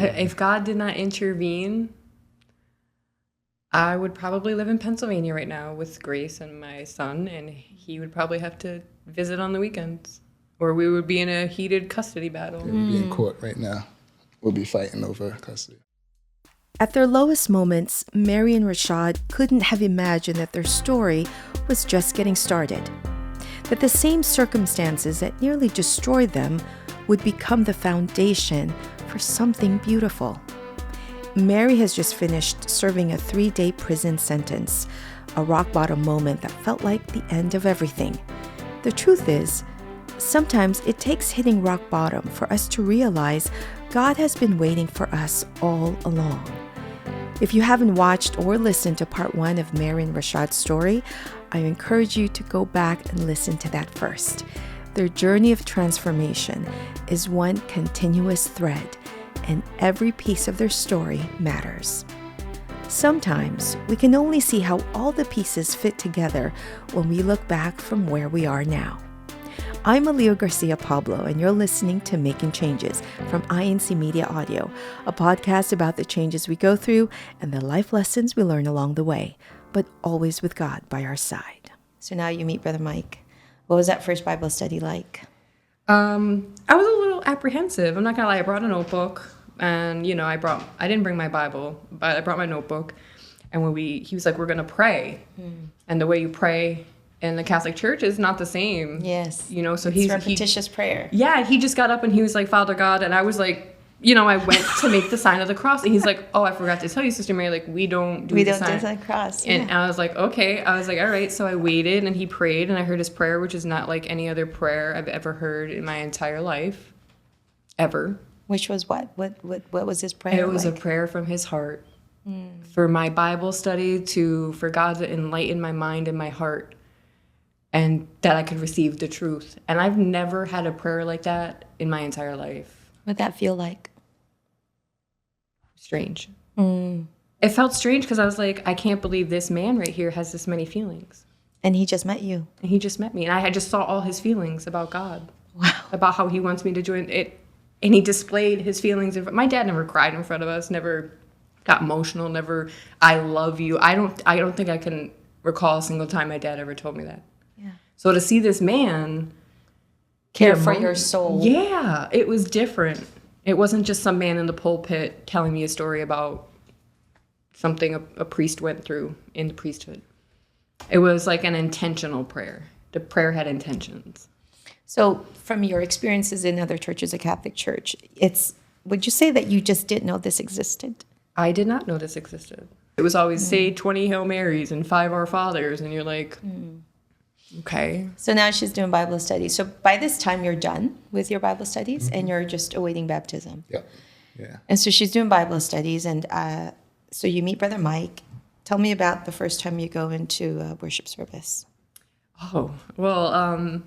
If God did not intervene, I would probably live in Pennsylvania right now with Grace and my son, and he would probably have to visit on the weekends, or we would be in a heated custody battle. We'd be in court right now. We'll be fighting over custody. At their lowest moments, Mary and Rashad couldn't have imagined that their story was just getting started, that the same circumstances that nearly destroyed them would become the foundation for something beautiful. Mary has just finished serving a 3-day prison sentence, a rock-bottom moment that felt like the end of everything. The truth is, sometimes it takes hitting rock bottom for us to realize God has been waiting for us all along. If you haven't watched or listened to part 1 of Mary and Rashad's story, I encourage you to go back and listen to that first. Their journey of transformation is one continuous thread, and every piece of their story matters. Sometimes we can only see how all the pieces fit together when we look back from where we are now. I'm Alio Garcia Pablo, and you're listening to Making Changes from INC Media Audio, a podcast about the changes we go through and the life lessons we learn along the way, but always with God by our side. So now you meet Brother Mike. What was that first Bible study like? I was a little apprehensive. I'm not gonna lie. I brought a notebook, and I didn't bring my Bible, but I brought my notebook. And when he was like, "We're gonna pray," and the way you pray in the Catholic Church is not the same. Yes. So it's repetitious prayer. Yeah, he just got up and he was like, "Father God," and I was like, I went to make the sign of the cross, and he's like, "Oh, I forgot to tell you, Sister Mary, like we don't do the sign." Do the cross. And I was like, "Okay." I was like, "All right." So I waited, and he prayed, and I heard his prayer, which is not like any other prayer I've ever heard in my entire life, ever. Which was what? What was his prayer? It was a prayer from his heart for my Bible study, for God to enlighten my mind and my heart, and that I could receive the truth. And I've never had a prayer like that in my entire life. What'd that feel like? Strange. It felt strange because I was like, I can't believe this man right here has this many feelings. And he just met you. And he just met me. And I just saw all his feelings about God. Wow. About how he wants me to join it. And he displayed his feelings. My dad never cried in front of us, never got emotional, never, "I love you." I don't think I can recall a single time my dad ever told me that. Yeah. So to see this man care for your soul. Yeah, it was different. It wasn't just some man in the pulpit telling me a story about something a priest went through in the priesthood. It was like an intentional prayer. The prayer had intentions. So from your experiences in other churches, a Catholic church, would you say that you just didn't know this existed? I did not know this existed. It was always say 20 Hail Marys and 5 Our Fathers, and you're like, okay. So now she's doing Bible studies. So by this time, you're done with your Bible studies, and you're just awaiting baptism. Yep. Yeah. And so she's doing Bible studies, and so you meet Brother Mike. Tell me about the first time you go into a worship service. Oh, well,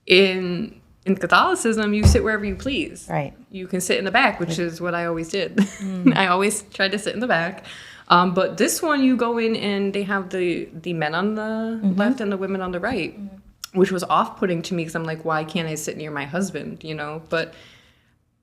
in Catholicism, you sit wherever you please. Right. You can sit in the back, which is what I always did. I always tried to sit in the back. But this one, you go in and they have the men on the left and the women on the right, which was off-putting to me because I'm like, why can't I sit near my husband, But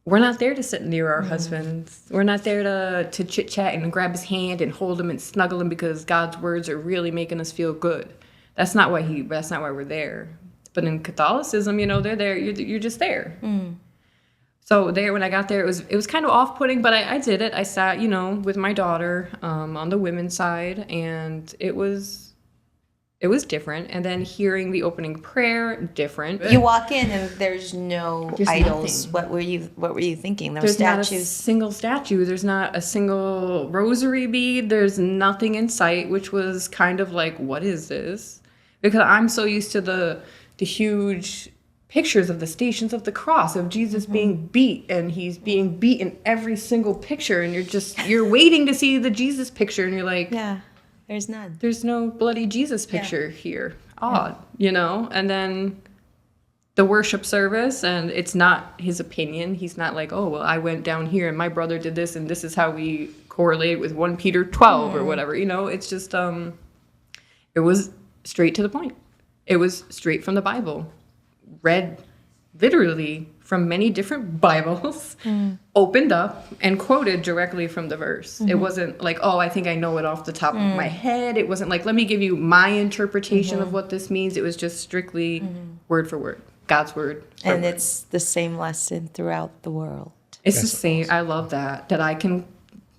we're not there to sit near our husbands. We're not there to chit-chat and grab his hand and hold him and snuggle him because God's words are really making us feel good. That's not why we're there. But in Catholicism, they're there. You're just there. So there, when I got there, it was kind of off-putting, but I did it. I sat, with my daughter on the women's side, and it was different. And then hearing the opening prayer, different. You walk in and there's no There's idols. nothing. What were you thinking? There's statues. not a single statue. There's not a single rosary bead. There's nothing in sight, which was kind of like, what is this? Because I'm so used to the huge pictures of the Stations of the Cross, of Jesus being beat, and he's being beat in every single picture, and you're waiting to see the Jesus picture, and you're like, Yeah, there's none. there's no bloody Jesus picture here. Odd, And then the worship service, and it's not his opinion. He's not like, oh, well, I went down here, and my brother did this, and this is how we correlate with 1 Peter 12 or whatever, It's just, it was straight to the point. It was straight from the Bible. Read literally from many different Bibles, opened up and quoted directly from the verse. It wasn't like, oh, I think I know it off the top of my head. It wasn't like, let me give you my interpretation of what this means. It was just strictly word for word, God's word. And it's the same lesson throughout the world. It's the same. Awesome. I love that I can,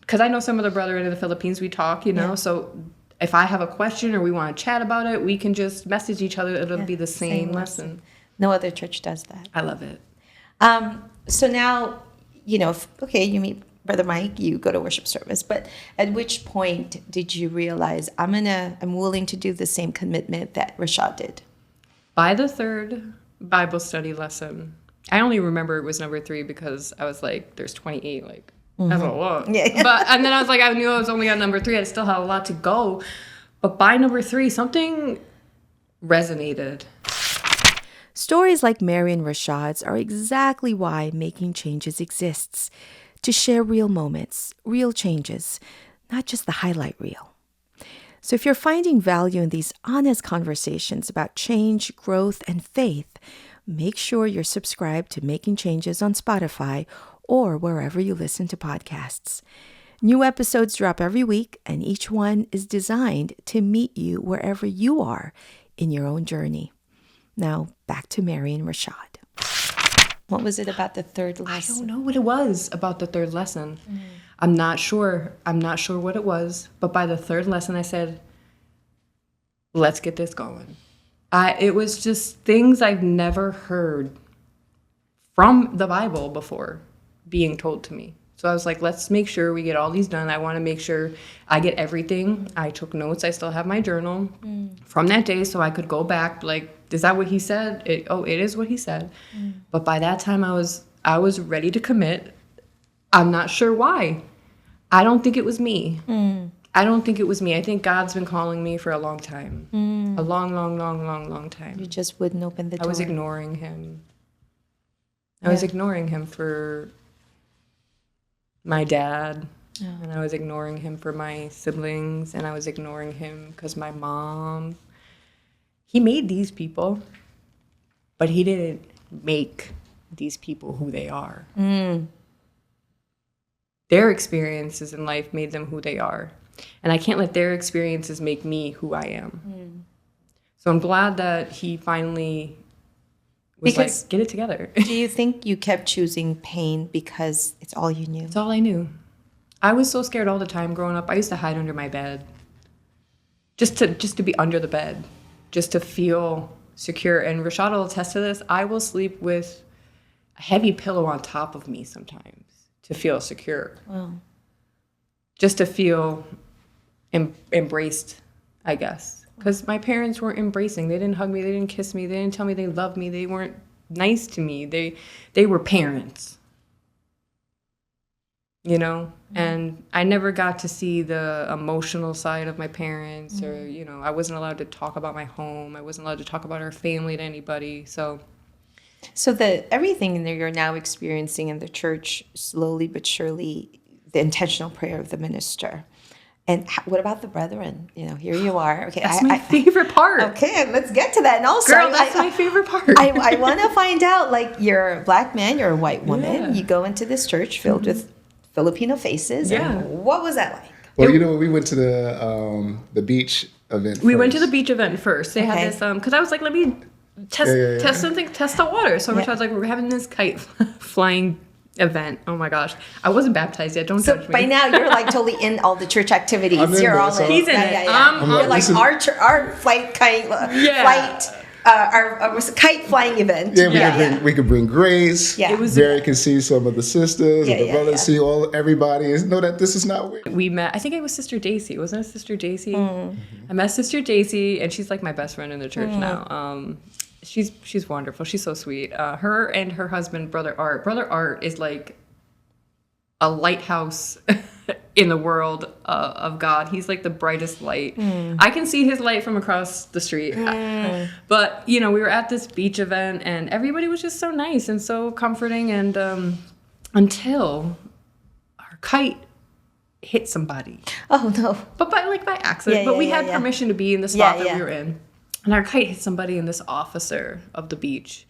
because I know some of the brethren in the Philippines, we talk, you know, so if I have a question or we want to chat about it, we can just message each other. It'll be the same lesson. No other church does that. I love it. So now, you know, you meet Brother Mike, you go to worship service, but at which point did you realize I'm willing to do the same commitment that Rashad did? By the third Bible study lesson, I only remember it was number 3 because I was like, there's 28, like, that's a lot. Yeah. And then I was like, I knew I was only on number 3. I still had a lot to go. But by number 3, something resonated. Stories like Mary and Rashad's are exactly why Making Changes exists. To share real moments, real changes, not just the highlight reel. So if you're finding value in these honest conversations about change, growth, and faith, make sure you're subscribed to Making Changes on Spotify or wherever you listen to podcasts. New episodes drop every week, and each one is designed to meet you wherever you are in your own journey. Now, back to Mary and Rashad. What was it about the third lesson? I don't know what it was about the third lesson. I'm not sure. I'm not sure what it was. But by the third lesson, I said, let's get this going. It was just things I've never heard from the Bible before being told to me. So I was like, let's make sure we get all these done. I want to make sure I get everything. I took notes. I still have my journal from that day so I could go back, like, is that what he said? It is what he said. But by that time, I was ready to commit. I'm not sure why. I don't think it was me. I don't think it was me. I think God's been calling me for a long time. A long time. You just wouldn't open the door. I was ignoring him. I was ignoring him for my dad, and I was ignoring him for my siblings, and I was ignoring him because my mom. He made these people, but he didn't make these people who they are. Their experiences in life made them who they are, and I can't let their experiences make me who I am. So I'm glad that he finally was like, get it together. Do you think you kept choosing pain because it's all you knew? It's all I knew. I was so scared all the time growing up. I used to hide under my bed. Just to be under the bed. Just to feel secure. And Rashad will attest to this. I will sleep with a heavy pillow on top of me sometimes to feel secure. Wow. Just to feel embraced, I guess. Because my parents weren't embracing. They didn't hug me. They didn't kiss me. They didn't tell me they loved me. They weren't nice to me. They were parents. You know? And I never got to see the emotional side of my parents or, you know, I wasn't allowed to talk about my home. I wasn't allowed to talk about our family to anybody. So everything that you're now experiencing in the church, slowly but surely, the intentional prayer of the minister. And what about the brethren? You know, here you are. Okay, that's my favorite part. Okay, let's get to that. And also, girl, that's my favorite part. I want to find out, like, you're a black man, you're a white woman. Yeah. You go into this church filled with Filipino faces. Yeah. And what was that like? Well, you know, we went to the beach event. We went to the beach event first. They had this because I was like, let me test something, test the water. So Rashad's like, we're having this kite flying event. Oh my gosh, I wasn't baptized yet. Don't judge me. So by now you're like totally in all the church activities. You're all in. He's in it. You're like our flight kite, our kite flying event. Yeah, we could bring Grace. Yeah, Mary can see some of the sisters and the brothers. See everybody. And know that this is not weird. We met. I think it was Sister Daisy. Wasn't it Sister Daisy? I met Sister Daisy, and she's like my best friend in the church now. She's wonderful. She's so sweet. Her and her husband, Brother Art. Brother Art is like a lighthouse in the world of God. He's like the brightest light. I can see his light from across the street. But, you know, we were at this beach event, and everybody was just so nice and so comforting. And until our kite hit somebody. Oh, no. But by accident. But we had permission to be in the spot that we were in. And our kite hit somebody, and this officer of the beach,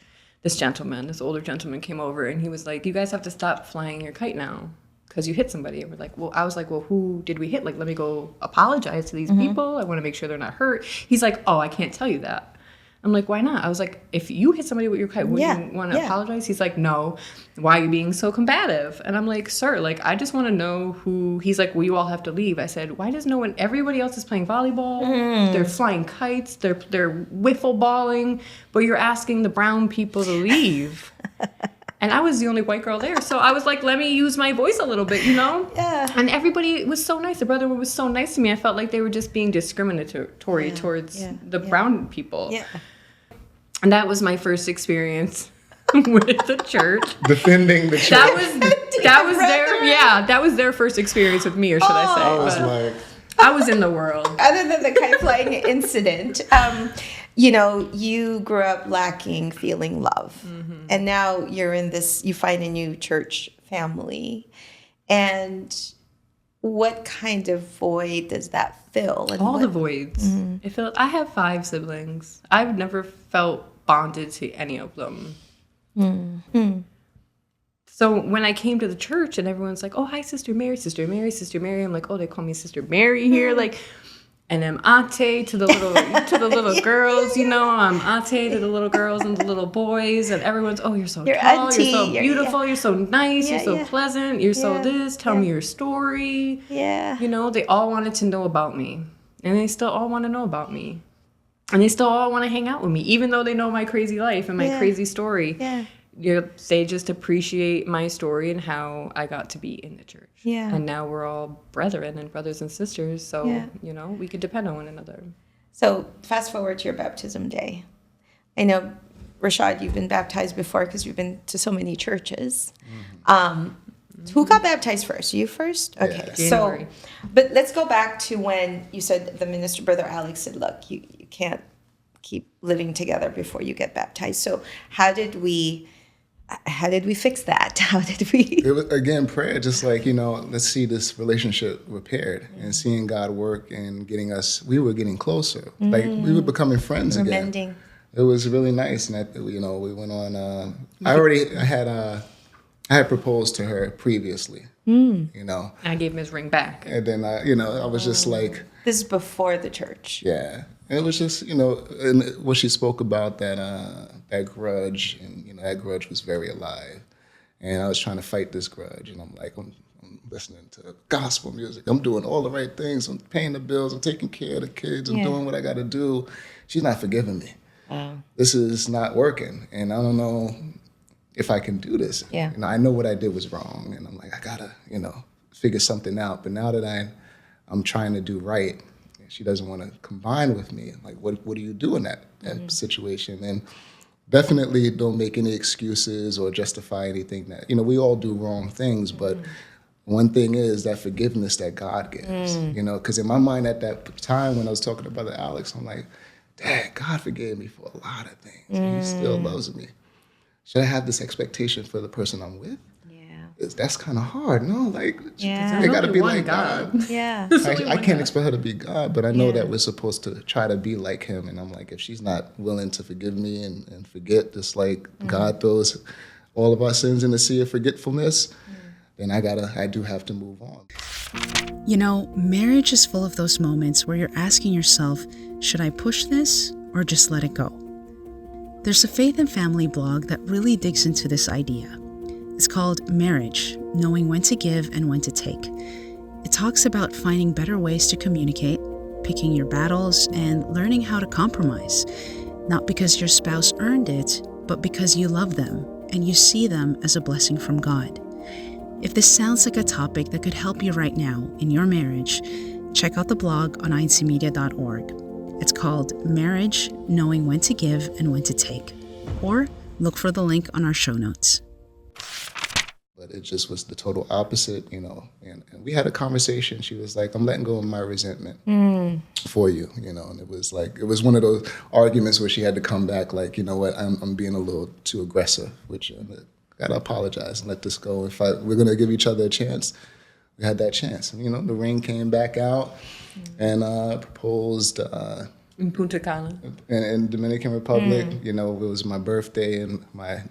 this older gentleman came over and he was like, you guys have to stop flying your kite now because you hit somebody. And I was like, well, who did we hit? Like, let me go apologize to these people. I want to make sure they're not hurt. He's like, oh, I can't tell you that. I'm like, why not? I was like, if you hit somebody with your kite, would you want to apologize? He's like, no. Why are you being so combative? And I'm like, sir, like, I just want to know who. He's like, well, you all have to leave. I said, why does no one? Everybody else is playing volleyball. They're flying kites. They're wiffle balling. But you're asking the brown people to leave. And I was the only white girl there. So I was like, let me use my voice a little bit, you know? Yeah. And everybody was so nice. The brother was so nice to me. I felt like they were just being discriminatory towards the brown people. Yeah. And that was my first experience with the church. Defending the church. That was their first experience with me, or should I say. I was in the world. Other than the kite flying incident, you grew up lacking feeling love. Mm-hmm. And now you find a new church family. And what kind of void does that fill? And the voids. Mm-hmm. I have 5 siblings. I've never felt bonded to any of them. Mm-hmm. So when I came to the church and everyone's like, oh, hi, Sister Mary, Sister Mary, Sister Mary. I'm like, oh, they call me Sister Mary here. Like, and I'm ate to the little girls, you know. I'm ate to the little girls and the little boys. And everyone's, oh, you're so tall, auntie, you're so beautiful, you're so nice, you're so pleasant, you're so this, tell me your story. Yeah. You know, they all wanted to know about me. And they still all want to know about me. And they still all want to hang out with me, even though they know my crazy life and my crazy story. Yeah. They just appreciate my story and how I got to be in the church. Yeah. And now we're all brethren and brothers and sisters. So, we could depend on one another. So fast forward to your baptism day. I know, Rashad, you've been baptized before because you've been to so many churches. Mm-hmm. Who got baptized first? You first? Okay. Yeah. But let's go back to when you said the minister, Brother Alex, said, look, you can't keep living together before you get baptized. So how did we fix that? How did we? It was, again, prayer, just like, let's see this relationship repaired and seeing God work and we were getting closer. Like we were becoming friends again. Mending. It was really nice. And, we went on, I had proposed to her previously, I gave him his ring back. And then, I was just like. This is before the church. Yeah. And it was just, and what she spoke about, that grudge, and, that grudge was very alive. And I was trying to fight this grudge. And I'm like, I'm listening to gospel music. I'm doing all the right things. I'm paying the bills. I'm taking care of the kids. I'm doing what I got to do. She's not forgiving me. This is not working. And I don't know if I can do this. Yeah. I know what I did was wrong. And I'm like, I got to, figure something out. But now that I'm trying to do right, she doesn't want to combine with me. Like, what do you do in that situation? And definitely don't make any excuses or justify anything that, we all do wrong things. But one thing is that forgiveness that God gives, because in my mind at that time when I was talking to Brother Alex, I'm like, Dad, God forgave me for a lot of things. And he still loves me. Should I have this expectation for the person I'm with? That's kind of hard, no? Like, they got to be like God. Yeah. I can't expect her to be God, but I know that we're supposed to try to be like him. And I'm like, if she's not willing to forgive me and forget, just like God throws all of our sins in the sea of forgetfulness, then I do have to move on. Marriage is full of those moments where you're asking yourself, should I push this or just let it go? There's a faith and family blog that really digs into this idea. It's called Marriage, Knowing When to Give and When to Take. It talks about finding better ways to communicate, picking your battles, and learning how to compromise. Not because your spouse earned it, but because you love them and you see them as a blessing from God. If this sounds like a topic that could help you right now in your marriage, check out the blog on incmedia.org. It's called Marriage, Knowing When to Give and When to Take. Or look for the link on our show notes. But it just was the total opposite, and we had a conversation. She was like, I'm letting go of my resentment for you, and it was one of those arguments where she had to come back like, you know what, I'm being a little too aggressive, which I got to apologize and let this go. If we're going to give each other a chance, we had that chance. The ring came back out and proposed In Punta Cana. in Dominican Republic. You know, it was my birthday, and my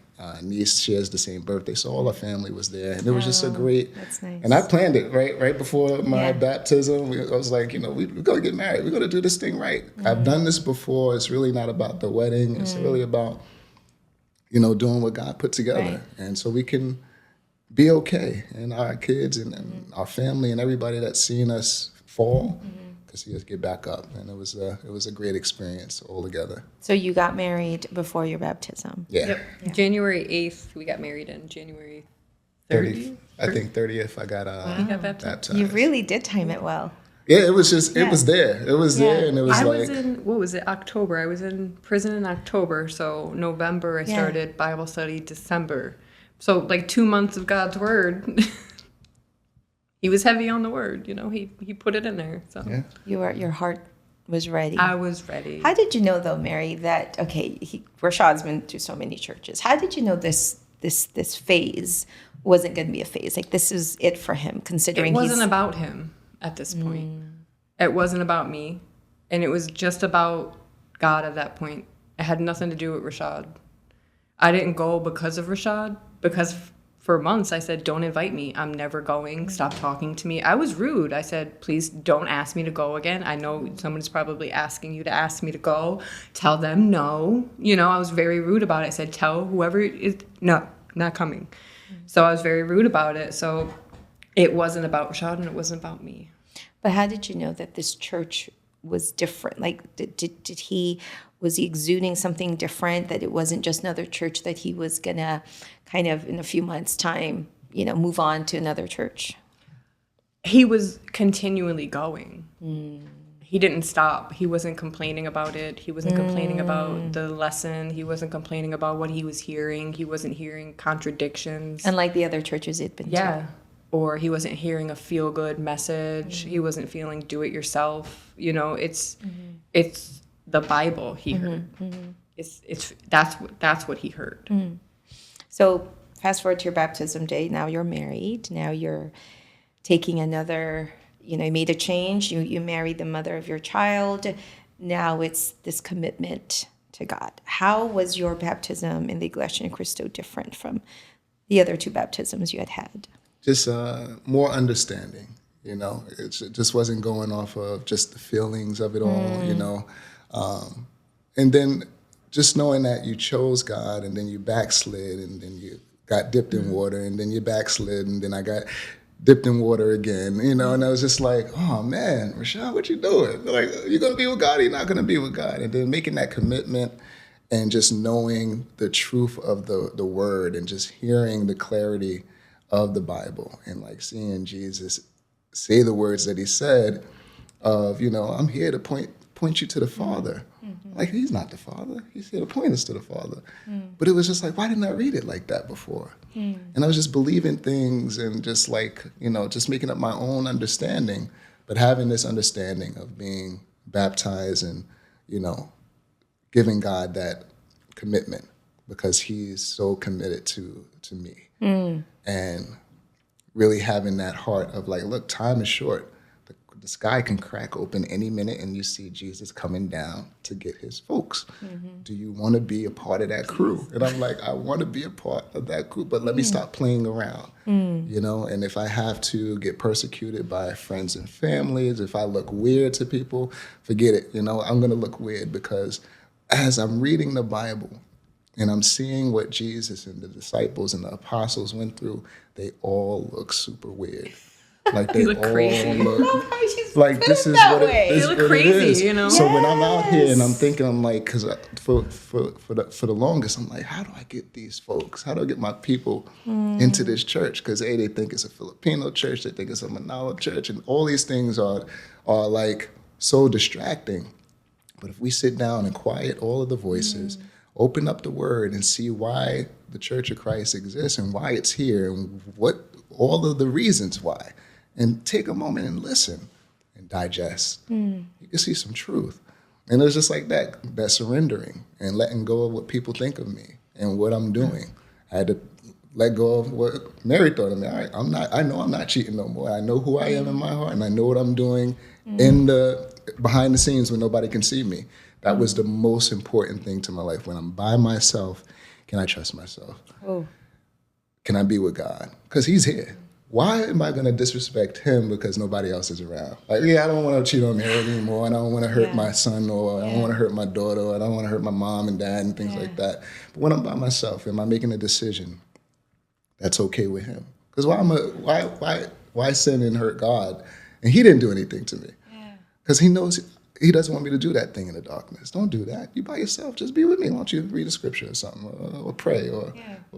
niece shares the same birthday, so all our family was there, and it was just a great. That's nice. And I planned it right before my baptism. I was like, you know, we're gonna get married. We're gonna do this thing right. I've done this before. It's really not about the wedding. It's really about, you know, doing what God put together, and so we can be okay, and our kids and our family and everybody that's seen us fall. See us get back up, and it was a great experience altogether. So you got married before your baptism. Yeah. Yep. January 8th, we got married, in January 30th. I think 30th. I got baptized. You really did time it well. Yeah, it was just it was there. It was there, and it was I like was in, what was it, October. I was in prison in October, so November I started Bible study, December. So like 2 months of God's word. He was heavy on the word, you know. He put it in there. So Your heart was ready. I was ready. How did you know, though, Mary, that Rashad's been to so many churches? How did you know this phase wasn't going to be a phase? Like, this is it for him, considering it wasn't about him at this point. It wasn't about me, and it was just about God at that point. It had nothing to do with Rashad. I didn't go because of Rashad, because for months I said, don't invite me. I'm never going. Stop talking to me. I was rude. I said, please don't ask me to go again. I know someone's probably asking you to ask me to go. Tell them no. You know, I was very rude about it. I said, tell whoever is, no, not coming. So I was very rude about it. So it wasn't about Rashad, and it wasn't about me. But how did you know that this church was different? Like, was he exuding something different, that it wasn't just another church, that he was going to kind of in a few months' time, you know, move on to another church? He was continually going. He didn't stop. He wasn't complaining about it. He wasn't complaining about the lesson. He wasn't complaining about what he was hearing. He wasn't hearing contradictions. Unlike the other churches he'd been to. Or he wasn't hearing a feel-good message. He wasn't feeling do-it-yourself. You know, it's the Bible he heard. That's what he heard. So fast forward to your baptism day. Now you're married. Now you're taking another, you know, you made a change. You married the mother of your child. Now it's this commitment to God. How was your baptism in the Iglesia in Cristo different from the other two baptisms you had had? Just more understanding, you know. It just wasn't going off of just the feelings of it all, you know. And then just knowing that you chose God, and then you backslid, and then you got dipped in water, and then you backslid, and then I got dipped in water again, you know. And I was just like, oh man, Rashad, what you doing? Like, you're gonna be with God, or you're not gonna be with God? And then making that commitment, and just knowing the truth of the word, and just hearing the clarity of the Bible, and like seeing Jesus say the words that he said of, you know, I'm here to point you to the Father. Like, he's not the Father. He's here to point us to the Father. But it was just like, why didn't I read it like that before? And I was just believing things, and just like, you know, just making up my own understanding, but having this understanding of being baptized and, you know, giving God that commitment, because he's so committed to me. And really having that heart of like, look, time is short. The sky can crack open any minute, and you see Jesus coming down to get his folks. Do you want to be a part of that crew? And I'm like, I want to be a part of that crew, but let me stop playing around, you know? And if I have to get persecuted by friends and families, if I look weird to people, forget it. You know, I'm going to look weird, because as I'm reading the Bible, and I'm seeing what Jesus and the disciples and the apostles went through, they all look super weird. Like, they look all crazy. look like this is what it is. You know? So when I'm out here and I'm thinking, I'm like, because for the longest, I'm like, how do I get these folks? How do I get my people into this church? Because they think it's a Filipino church, they think it's a Manala church, and all these things are like so distracting. But if we sit down and quiet all of the voices, open up the word, and see why the Church of Christ exists, and why it's here, and what all of the reasons why, and take a moment and listen and digest, you can see some truth. And it was just like that surrendering and letting go of what people think of me and what I'm doing. I had to let go of what Mary thought of me. All right, I know I'm not cheating no more. I know who I am in my heart, and I know what I'm doing in the behind the scenes when nobody can see me. That was the most important thing to my life. When I'm by myself, can I trust myself? Oh. Can I be with God? Because he's here. Why am I going to disrespect him because nobody else is around? Like, yeah, I don't want to cheat on Mary anymore. I don't want to hurt my son, or I don't want to hurt my daughter, or I don't want to hurt my mom and dad and things like that. But when I'm by myself, am I making a decision that's okay with him? Because why sin and hurt God? And he didn't do anything to me. Because he knows he doesn't want me to do that thing in the darkness. Don't do that. You by yourself. Just be with me. Why don't you read a scripture or something, or pray, or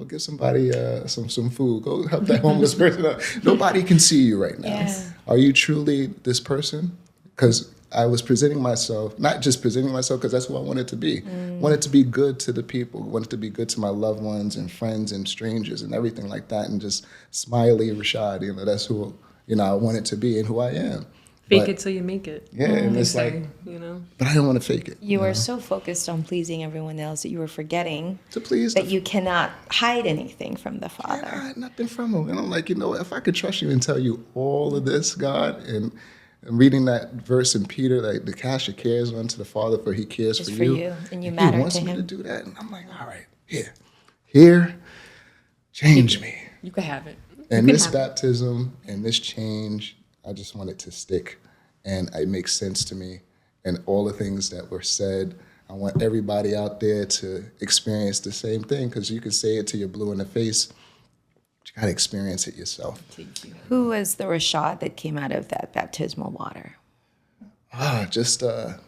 give somebody some food. Go help that homeless person out. Nobody can see you right now. Yeah. Are you truly this person? Because I was presenting myself, not just presenting myself, because that's who I wanted to be. Wanted to be good to the people. Wanted to be good to my loved ones and friends and strangers and everything like that. And just smiley Rashad. That's who I wanted to be and who I am. Fake it till you make it. Yeah, and it's like, but I don't want to fake it. You are so focused on pleasing everyone else that you were forgetting to please that you cannot hide anything from the Father. I hide nothing from him. And I'm like, if I could trust you and tell you all of this, God, and reading that verse in Peter, like, to cast your cares onto the Father, for he cares for you. And you matter to him. He wants me to do that. And I'm like, all right, here, change me. You can have it. And this baptism and this change, I just want it to stick, and it makes sense to me. And all the things that were said, I want everybody out there to experience the same thing, because you can say it till you're blue in the face, but you got to experience it yourself. Who was the Rashad that came out of that baptismal water? Just a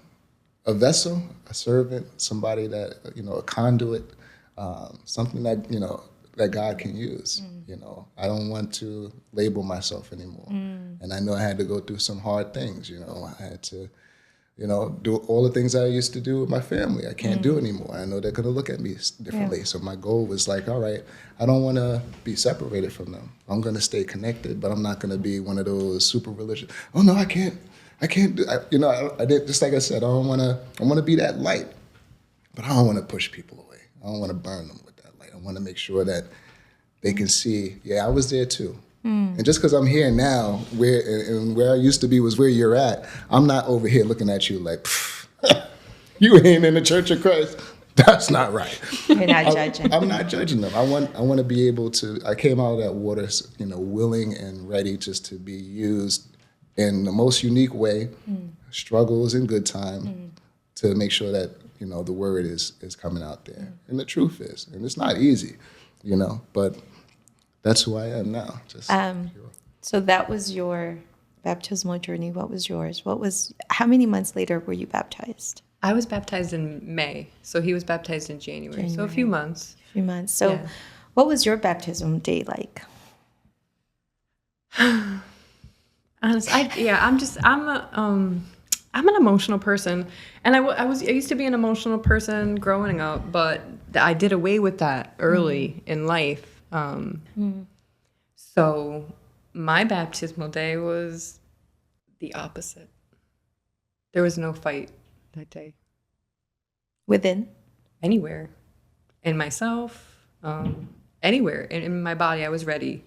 vessel, a servant, somebody that, a conduit, something that, that God can use. I don't want to label myself anymore. And I know I had to go through some hard things. I had to, do all the things I used to do with my family. I can't do anymore. I know they're going to look at me differently. So my goal was like, all right, I don't want to be separated from them. I'm going to stay connected, but I'm not going to be one of those super religious. Oh no, I can't do. I did, just like I said. I want to be that light, but I don't want to push people away. I don't want to burn them with that light. I want to make sure that they can see, I was there too. And just because I'm here now, where I used to be was where you're at, I'm not over here looking at you like, you ain't in the Church of Christ. That's not right. You're not judging. I'm not judging them. I want to be able to, I came out of that water, willing and ready just to be used in the most unique way, struggles and good time, to make sure that, the word is coming out there. And the truth is. And it's not easy, but that's who I am now. So that was your baptismal journey. What was yours? How many months later were you baptized? I was baptized in May, so he was baptized in January. So a few months. So what was your baptism day like? Honestly, I'm an emotional person, and I used to be an emotional person growing up, but I did away with that early in life. So my baptismal day was the opposite. There was no fight that day. Within? Anywhere. In myself, anywhere. In my body, I was ready.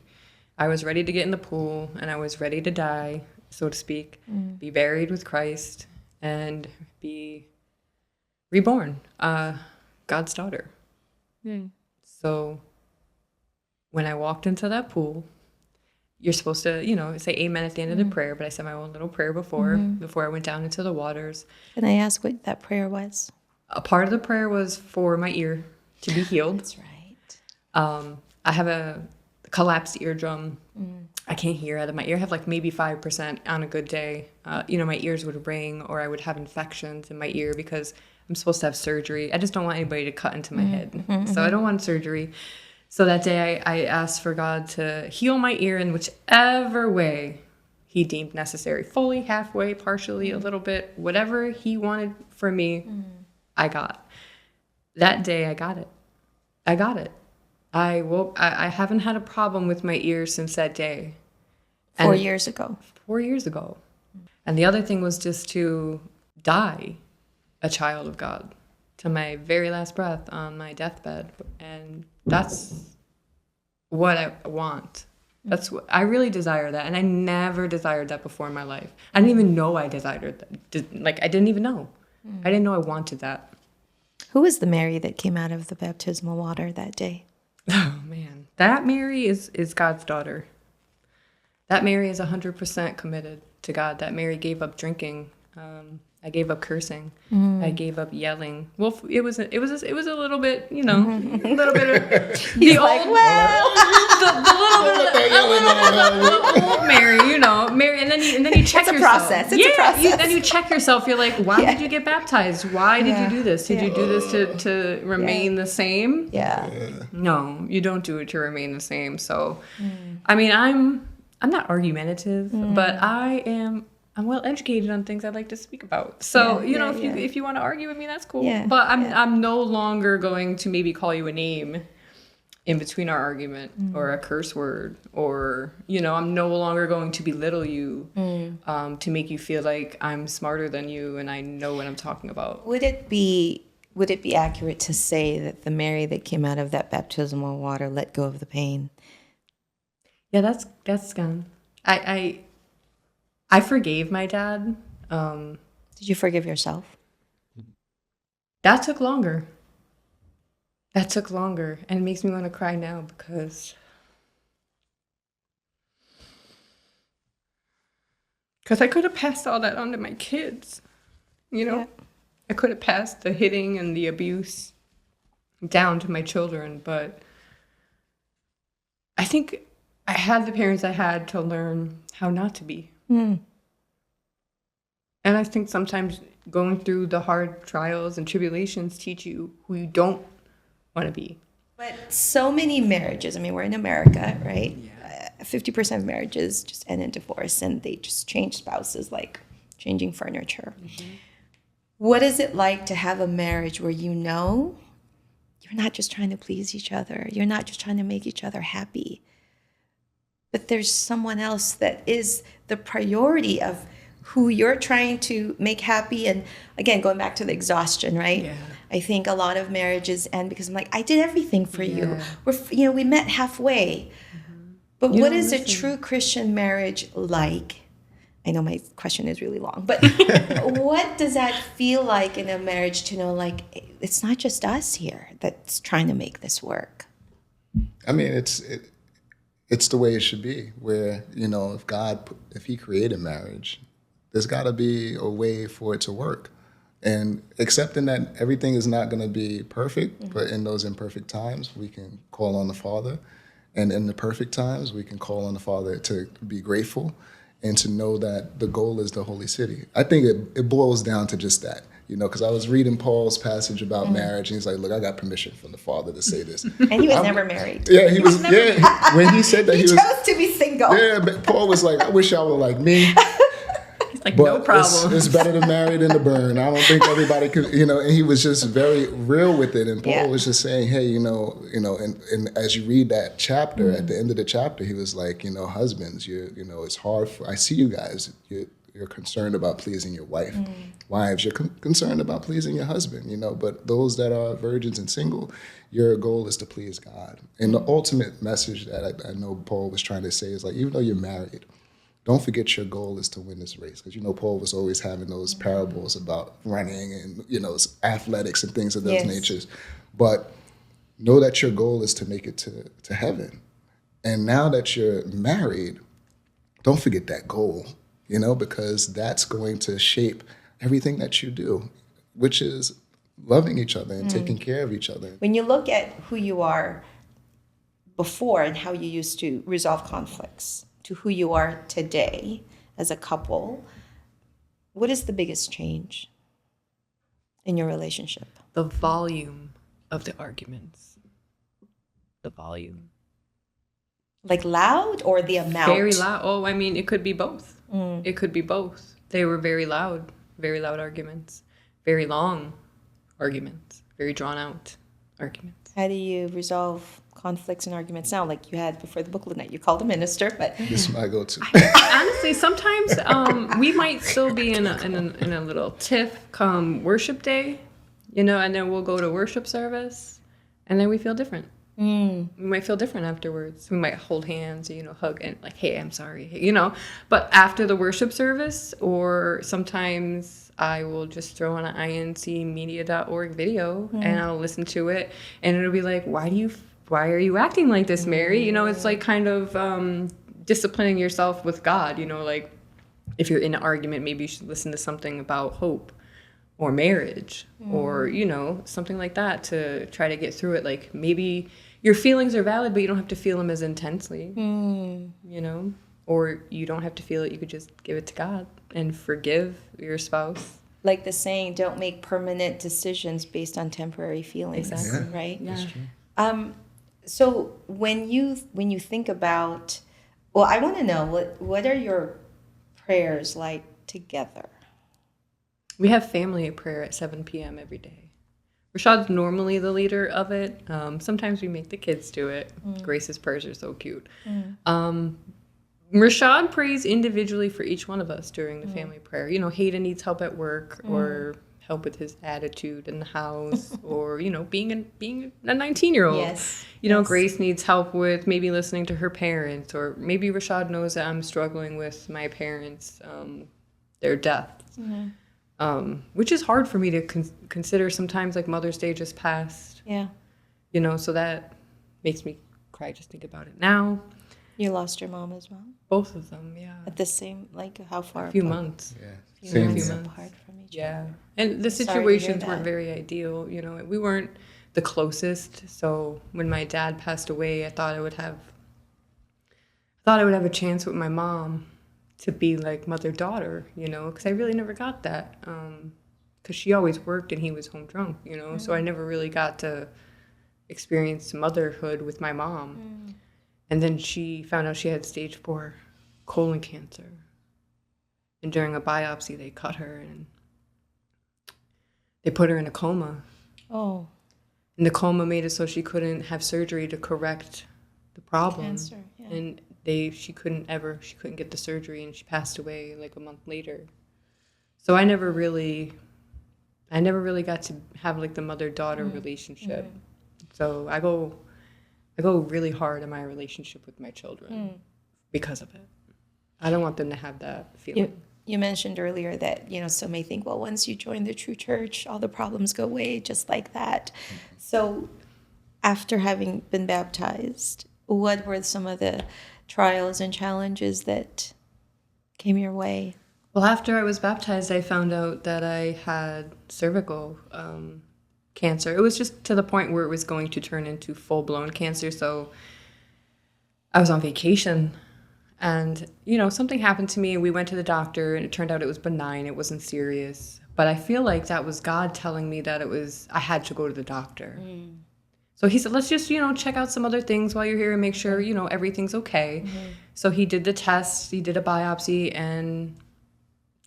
I was ready to get in the pool, and I was ready to die, so to speak, be buried with Christ, and be reborn, God's daughter. So when I walked into that pool, you're supposed to, say amen at the end of the prayer, but I said my own little prayer before I went down into the waters. Can I ask what that prayer was? A part of the prayer was for my ear to be healed. That's right. I have a collapsed eardrum. I can't hear out of my ear. I have like maybe 5% on a good day. My ears would ring, or I would have infections in my ear because I'm supposed to have surgery. I just don't want anybody to cut into my head. So I don't want surgery. So that day I asked for God to heal my ear in whichever way he deemed necessary. Fully, halfway, partially, a little bit. Whatever he wanted for me, I got. That day I got it. I haven't had a problem with my ears since that day. 4 years ago. 4 years ago. And the other thing was just to die a child of God to my very last breath on my deathbed. And that's what I want. That's what I really desire that. And I never desired that before in my life. I didn't even know I desired that. I didn't even know. I didn't know I wanted that. Who was the Mary that came out of the baptismal water that day? Oh, man. That Mary is God's daughter. That Mary is 100% committed to God. That Mary gave up drinking. I gave up cursing. I gave up yelling. Well, it was a little bit, a little bit of the old Mary, Mary, and then you check yourself. It's a process. Then you check yourself. You're like, why did you get baptized? Why did you do this? Did you do this to remain the same? Yeah. No, you don't do it to remain the same. So, I mean, I'm not argumentative, but I'm well educated on things I'd like to speak about. So, if you want to argue with me, that's cool. Yeah, but I'm no longer going to maybe call you a name in between our argument or a curse word, or, I'm no longer going to belittle you to make you feel like I'm smarter than you and I know what I'm talking about. Would it be accurate to say that the Mary that came out of that baptismal water let go of the pain? Yeah, that's gone. I forgave my dad. Did you forgive yourself? That took longer. And it makes me want to cry now because I could have passed all that on to my kids. Yeah. I could have passed the hitting and the abuse down to my children, but I think I had the parents I had to learn how not to be. And I think sometimes going through the hard trials and tribulations teach you who you don't want to be. But so many marriages, I mean, we're in America, right? Yeah. 50% of marriages just end in divorce, and they just change spouses like changing furniture. What is it like to have a marriage where you're not just trying to please each other, you're not just trying to make each other happy, but there's someone else that is the priority of who you're trying to make happy? And again, going back to the exhaustion, right? Yeah. I think a lot of marriages end because I'm like, I did everything for you. We met halfway. But what is a true Christian marriage like? I know my question is really long, but what does that feel like in a marriage to know, like, it's not just us here that's trying to make this work? I mean, it's the way it should be, where, if he created marriage, there's got to be a way for it to work. And accepting that everything is not going to be perfect, but in those imperfect times, we can call on the Father. And in the perfect times, we can call on the Father to be grateful and to know that the goal is the holy city. I think it boils down to just that, because I was reading Paul's passage about marriage, and he's like, look, I got permission from the Father to say this. And he was never married. Yeah, he was, when he said that he chose to be single. Yeah, but Paul was like, I wish y'all were like me. Like, but no problem. It's better to marry than to burn. I don't think everybody could, and he was just very real with it. And Paul was just saying, hey, and as you read that chapter, at the end of the chapter, he was like, husbands, it's hard I see you guys, you're concerned about pleasing your wife. Wives, you're concerned about pleasing your husband, but those that are virgins and single, your goal is to please God. And the ultimate message that I know Paul was trying to say is, like, even though you're married, don't forget your goal is to win this race. Because, Paul was always having those parables about running and, athletics and things of those natures. But know that your goal is to make it to heaven. And now that you're married, don't forget that goal, because that's going to shape everything that you do, which is loving each other and taking care of each other. When you look at who you are before and how you used to resolve conflicts, to who you are today as a couple, what is the biggest change in your relationship? The volume of the arguments. The volume. Like loud or the amount? Very loud. Oh, I mean, it could be both. It could be both. They were very loud arguments. Very long arguments. Very drawn out arguments. How do you resolve conflicts and arguments now, like you had before the booklet night? You called a minister, but this is my go-to. Honestly, sometimes we might still be in a little tiff come worship day, and then we'll go to worship service, and then we feel different. We might feel different afterwards. We might hold hands, hug and like, hey, I'm sorry, But after the worship service, or sometimes I will just throw on an incmedia.org video and I'll listen to it, and it'll be like, why are you acting like this, Mary? It's like kind of disciplining yourself with God, like if you're in an argument, maybe you should listen to something about hope or marriage or, something like that to try to get through it. Like maybe your feelings are valid, but you don't have to feel them as intensely, or you don't have to feel it. You could just give it to God and forgive your spouse. Like the saying, don't make permanent decisions based on temporary feelings, Exactly. right? Yeah. That's true. So when you think about, well, I want to know what are your prayers like together? We have family prayer at 7 p.m. every day. Rashad's normally the leader of it. Sometimes we make the kids do it. Grace's prayers are so cute. Rashad prays individually for each one of us during the family prayer. Hayden needs help at work or help with his attitude in the house or, being a 19-year-old. Yes. Grace needs help with maybe listening to her parents, or maybe Rashad knows that I'm struggling with my parents, their deaths. Which is hard for me to consider sometimes, like Mother's Day just passed. Yeah. So that makes me cry just think about it now. You lost your mom as well? Both of them, yeah. At the same, like how far? A few apart? months. Yeah. Few Same months here. apart from each Yeah. other. And the Sorry to hear situations weren't that. very ideal. We weren't the closest. So when my dad passed away, I thought I would have a chance with my mom to be like mother-daughter, because I really never got that. Because she always worked and he was home drunk, so I never really got to experience motherhood with my mom. And then she found out she had stage 4 colon cancer. And during a biopsy, they cut her and they put her in a coma. Oh. And the coma made it so she couldn't have surgery to correct the problem. Cancer, yeah. And she couldn't get the surgery, and she passed away like a month later. So I never really got to have like the mother-daughter relationship. So I go really hard in my relationship with my children because of it. I don't want them to have that feeling. You mentioned earlier that, some may think, well, once you join the true church, all the problems go away just like that. So after having been baptized, what were some of the trials and challenges that came your way? Well, after I was baptized, I found out that I had cervical cancer. It was just to the point where it was going to turn into full-blown cancer. So I was on vacation and, something happened to me. We went to the doctor and it turned out it was benign. It wasn't serious. But I feel like that was God telling me that I had to go to the doctor. So he said, let's just, check out some other things while you're here and make sure, everything's okay. So he did the test, he did a biopsy, and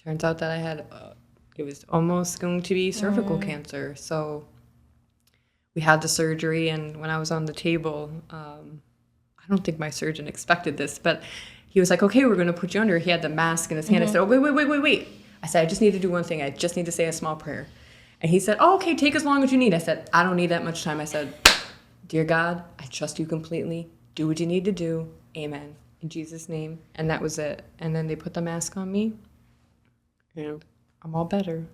turns out that I had, it was almost going to be cervical cancer. So we had the surgery, and when I was on the table, I don't think my surgeon expected this, but he was like, okay, we're going to put you under. He had the mask in his hand. I said, oh, wait. I said, I just need to do one thing. I just need to say a small prayer. And he said, oh, okay, take as long as you need. I said, I don't need that much time. I said, dear God, I trust you completely. Do what you need to do. Amen. In Jesus' name. And that was it. And then they put the mask on me. And I'm all better.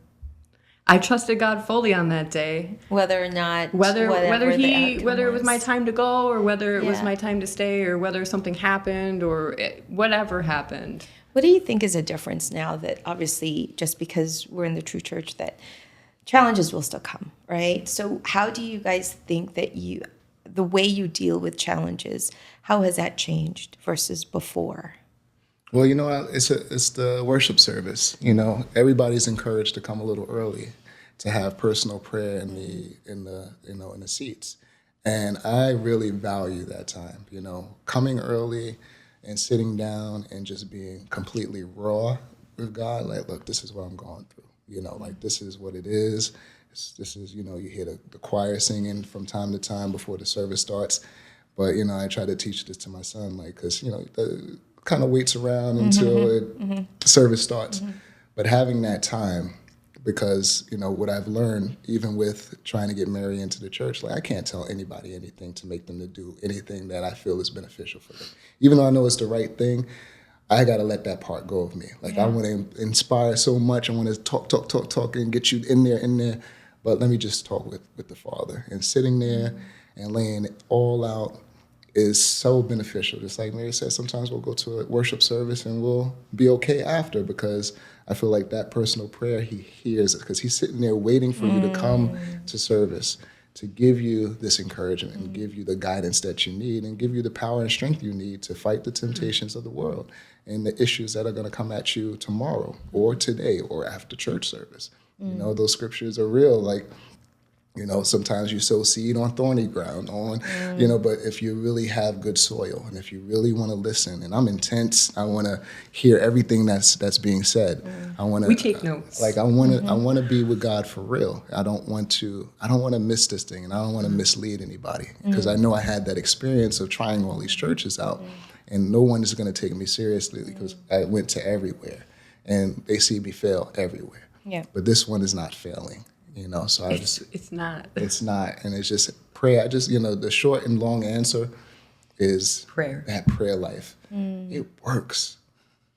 I trusted God fully on that day. Whether or not, whether it was was my time to go, or whether it was my time to stay, or whether something happened, or whatever happened. What do you think is a difference now that obviously just because we're in the true church that challenges will still come, right? So how do you guys think that the way you deal with challenges, how has that changed versus before? Well, it's the worship service. Everybody's encouraged to come a little early to have personal prayer in the seats, and I really value that time. Coming early and sitting down and just being completely raw with God. Like, look, this is what I'm going through. Like this is what it is. This is you hear the choir singing from time to time before the service starts, but I try to teach this to my son, like, because the kind of waits around until the service starts. But having that time because, what I've learned, even with trying to get Mary into the church, like I can't tell anybody anything to make them to do anything that I feel is beneficial for them. Even though I know it's the right thing, I got to let that part go of me. Like I want to inspire so much. I want to talk and get you in there. But let me just talk with the Father. And sitting there and laying it all out is so beneficial. Just like Mary said, sometimes we'll go to a worship service and we'll be okay after, because I feel like that personal prayer, he hears it, because he's sitting there waiting for you to come to service, to give you this encouragement and give you the guidance that you need and give you the power and strength you need to fight the temptations of the world and the issues that are going to come at you tomorrow or today or after church service. Those scriptures are real. Like, sometimes you sow seed on thorny ground, but if you really have good soil and if you really want to listen, and I'm intense, I want to hear everything that's being said. I want to. We take notes. Like I want to be with God for real. I don't want to miss this thing, and I don't want to mislead anybody, because I know I had that experience of trying all these churches out, and no one is going to take me seriously because I went to everywhere, and they see me fail everywhere. Yeah. But this one is not failing. So it's not. It's not, and it's just prayer. The short and long answer is prayer. That prayer life. It works.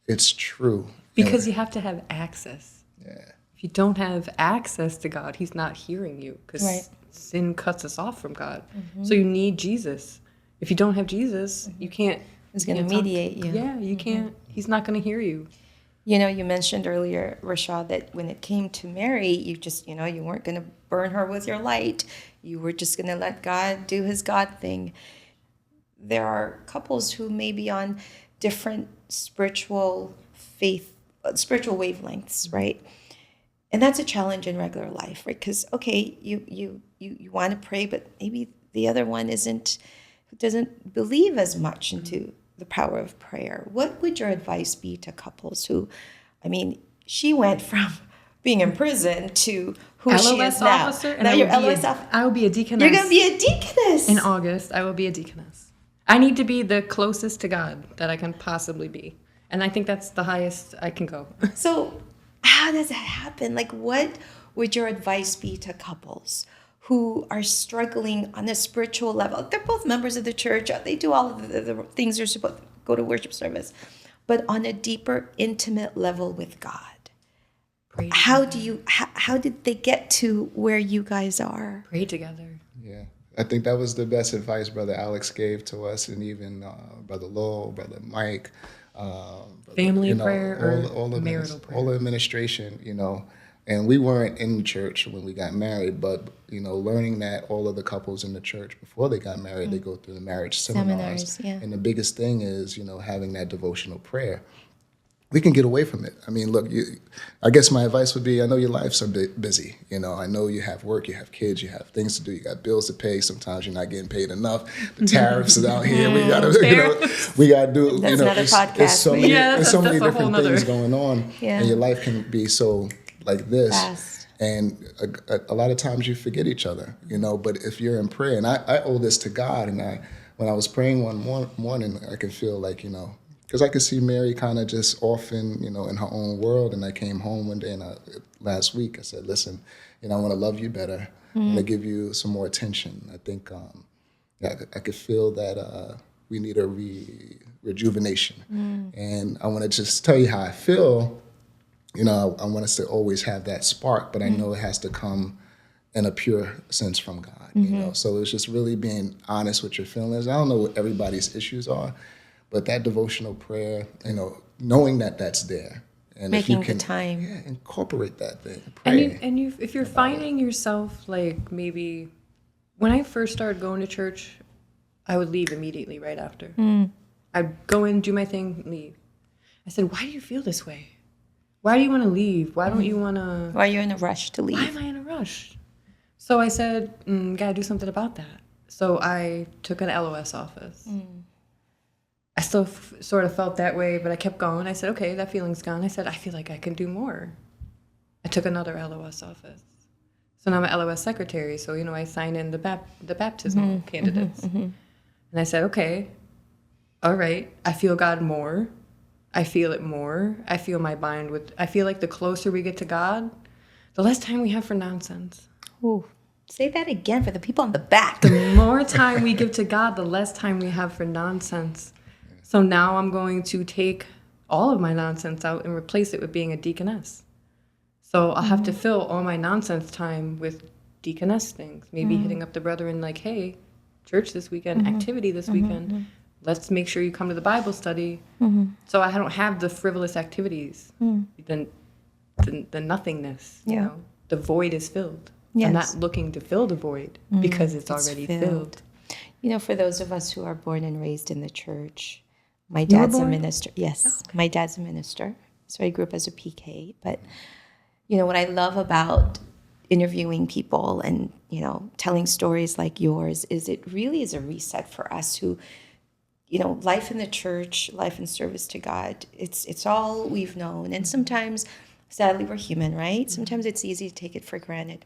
It's true. Because you have to have access. Yeah. If you don't have access to God, he's not hearing you, because sin cuts us off from God. So you need Jesus. If you don't have Jesus, you can't. He's going to mediate you. Yeah, you can't. He's not going to hear you. You mentioned earlier, Rashad, that when it came to Mary, you just, you weren't going to burn her with your light. You were just going to let God do his God thing. There are couples who may be on different spiritual wavelengths, right? And that's a challenge in regular life, right? Because, okay, you want to pray, but maybe the other one doesn't believe as much into the power of prayer. What would your advice be to couples who, she went from being in prison to who LOS she is now. Officer, and now I you're will LOS officer. I will be a deaconess. You're going to be a deaconess. In August, I will be a deaconess. I need to be the closest to God that I can possibly be. And I think that's the highest I can go. So how does that happen? Like, what would your advice be to couples who are struggling on a spiritual level? They're both members of the church. They do all of the things they're supposed to go to worship service. But on a deeper, intimate level with God, how did they get to where you guys are? Pray together. Yeah. I think that was the best advice Brother Alex gave to us, and even Brother Lowell, Brother Mike. Family prayer or marital prayer. All the administration, And we weren't in the church when we got married, but, learning that all of the couples in the church, before they got married, they go through the marriage seminars. Yeah. And the biggest thing is, having that devotional prayer. We can get away from it. Look, I guess my advice would be, I know your life's a bit busy. I know you have work, you have kids, you have things to do, you got bills to pay. Sometimes you're not getting paid enough. The tariffs is out here. We gotta, we gotta do. That's another podcast. There's so many different things going on, Yeah. and your life can be so like this. Fast. And a lot of times you forget each other, But if you're in prayer, and I owe this to God, and when I was praying one morning, I could feel like, because I could see Mary kind of just off in her own world. And I came home one day and last week I said, listen, I want to love you better. I want to give you some more attention. I think I could feel that we need a rejuvenation. And I want to just tell you how I feel. I want us to always have that spark, but I know it has to come in a pure sense from God. So it's just really being honest with your feelings. I don't know what everybody's issues are, but that devotional prayer, knowing that that's there, and making if you can, the time, incorporate that thing. Pray. And if you're finding yourself, like, maybe when I first started going to church, I would leave immediately right after. I'd go in, do my thing, leave. I said, why do you feel this way? Why do you want to leave? Why don't you want to? Why are you in a rush to leave? Why am I in a rush? So I said, gotta do something about that. So I took an LOS office. I still sort of felt that way, but I kept going. I said, okay, that feeling's gone. I said, I feel like I can do more. I took another LOS office. So now I'm an LOS secretary. So, I sign in the baptismal candidates. And I said, okay, all right, I feel God more. I feel it more. I feel my bind with, I feel like the closer we get to God, The less time we have for nonsense. Ooh, say that again for the people on the back. The more time we give to God, the less time we have for nonsense. So now I'm going to take all of my nonsense out and replace it with being a deaconess. So I'll have to fill all my nonsense time with deaconess things. Maybe hitting up the brethren like, hey, church this weekend, activity this weekend. Let's make sure you come to the Bible study. So I don't have the frivolous activities, the nothingness. You know, the void is filled. Yes. I'm not looking to fill the void because it's already filled. You know, for those of us who are born and raised in the church, my You were dad's a born? minister. Yes, my dad's a minister. So I grew up as a PK. But, you know, what I love about interviewing people and, you know, telling stories like yours is it really is a reset for us who, you know, life in the church, life in service to God, it's all we've known. And sometimes, sadly, we're human, right? Sometimes it's easy to take it for granted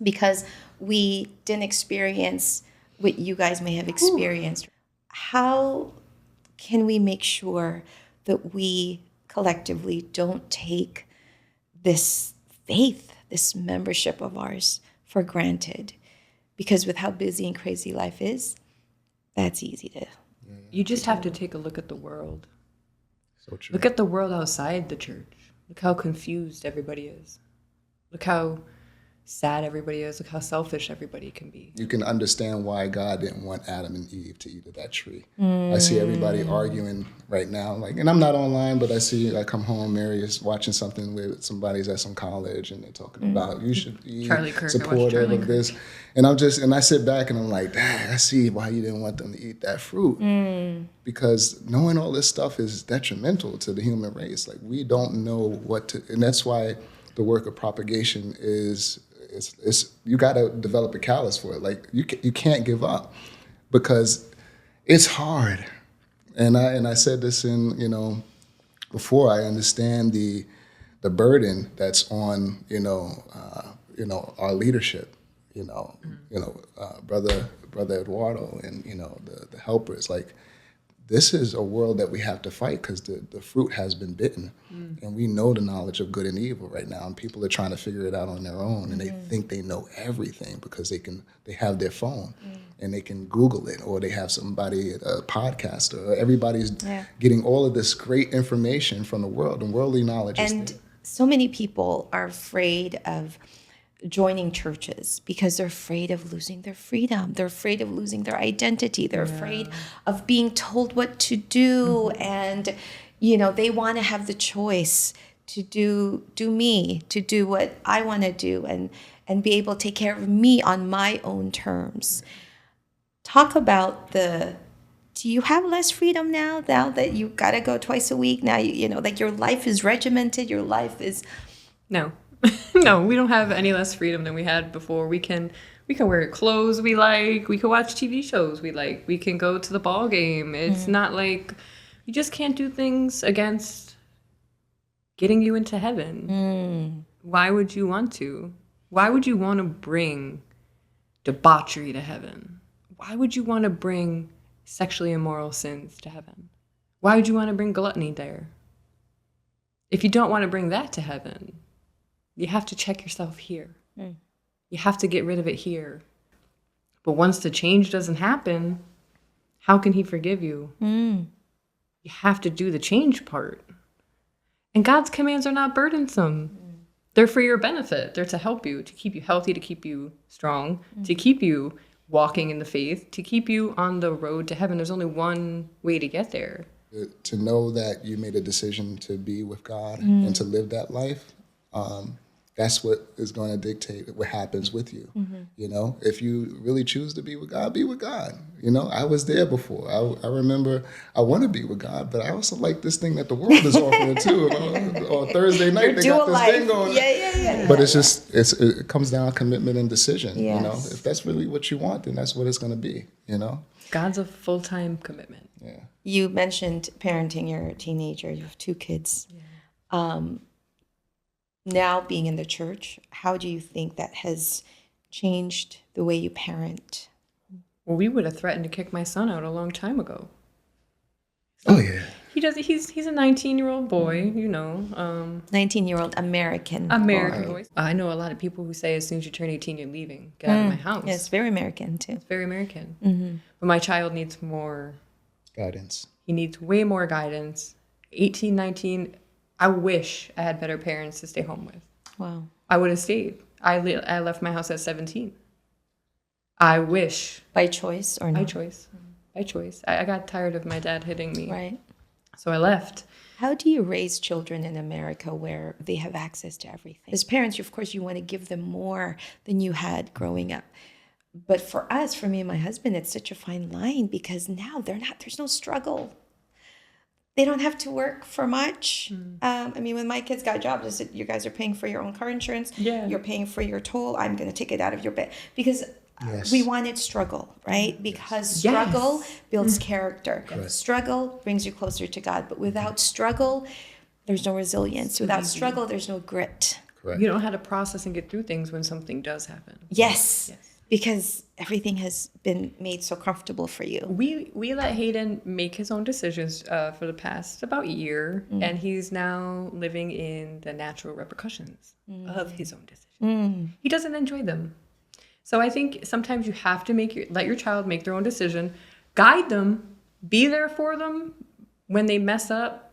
because we didn't experience what you guys may have experienced. How can we make sure that we collectively don't take this faith, this membership of ours for granted? Because with how busy and crazy life is, that's easy to. You just have to take a look at the world. So true. Look at the world outside the church. Look how confused everybody is. Look how sad everybody is. Look how selfish everybody can be. You can understand why God didn't want Adam and Eve to eat of that tree. I see everybody arguing right now, like, and I'm not online, but I come home, Mary is watching something with somebody's at some college, and they're talking about you should be Charlie Kirk, I watched supportive Charlie of this, and I sit back and I'm like, dang, I see why you didn't want them to eat that fruit, because knowing all this stuff is detrimental to the human race. Like, we don't know what to, and that's why the work of propagation is. It's you got to develop a callus for it. Like, you can't give up because it's hard. And I said this before. I understand the burden that's on our leadership. Brother Eduardo and the helpers. Like, this is a world that we have to fight because the fruit has been bitten. And we know the knowledge of good and evil right now. And people are trying to figure it out on their own. And they think they know everything because they have their phone and they can Google it, or they have somebody, a podcast, or everybody's getting all of this great information from the world, and worldly knowledge is And there. so many people are afraid of joining churches because they're afraid of losing their freedom. They're afraid of losing their identity. They're afraid of being told what to do. And, they want to have the choice to do what I want to do and be able to take care of me on my own terms. Talk about do you have less freedom now that you got to go twice a week? Now, like your life is regimented, your life is... No. No, we don't have any less freedom than we had before. We can wear clothes we like. We can watch TV shows we like. We can go to the ball game. It's not like you just can't do things against getting you into heaven. Why would you want to? Why would you want to bring debauchery to heaven? Why would you want to bring sexually immoral sins to heaven? Why would you want to bring gluttony there? If you don't want to bring that to heaven, you have to check yourself here. You have to get rid of it here. But once the change doesn't happen, how can he forgive you? You have to do the change part. And God's commands are not burdensome. They're for your benefit. They're to help you, to keep you healthy, to keep you strong, to keep you walking in the faith, to keep you on the road to heaven. There's only one way to get there. To know that you made a decision to be with God and to live that life, that's what is going to dictate what happens with you. If you really choose to be with God, be with God. I was there before. I remember I want to be with God, but I also like this thing that the world is offering too. On Thursday night, they got this thing going. Yeah. But it's just, it comes down to commitment and decision. Yes. If that's really what you want, then that's what it's going to be. God's a full-time commitment. Yeah. You mentioned parenting your teenager. You have 2 kids. Now being in the church, how do you think that has changed the way you parent? Well, we would have threatened to kick my son out a long time ago. Oh, yeah. He's a 19-year-old boy, 19-year-old American. American boy. boy. I know a lot of people who say as soon as you turn 18, you're leaving. Get out of my house. Yeah, it's very American too. It's very American. But my child needs more Guidance. He needs way more guidance. 18, 19, I wish I had better parents to stay home with. Wow. I would have stayed. I left my house at 17. I wish. By choice or not? By choice. I got tired of my dad hitting me. Right. So I left. How do you raise children in America where they have access to everything? As parents, of course, you want to give them more than you had growing up. But for us, for me and my husband, it's such a fine line because now there's no struggle. They don't have to work for much. When my kids got jobs, I said, you guys are paying for your own car insurance. Yeah. You're paying for your toll. I'm going to take it out of your bed. Because we wanted struggle, right? Because struggle builds character. Struggle brings you closer to God. But without struggle, there's no resilience. Without struggle, there's no grit. Correct. You don't know how to process and get through things when something does happen. Yes. Because everything has been made so comfortable for you. We let Hayden make his own decisions for the past about year, and he's now living in the natural repercussions of his own decisions. He doesn't enjoy them. So I think sometimes you have to let your child make their own decision, guide them, be there for them when they mess up.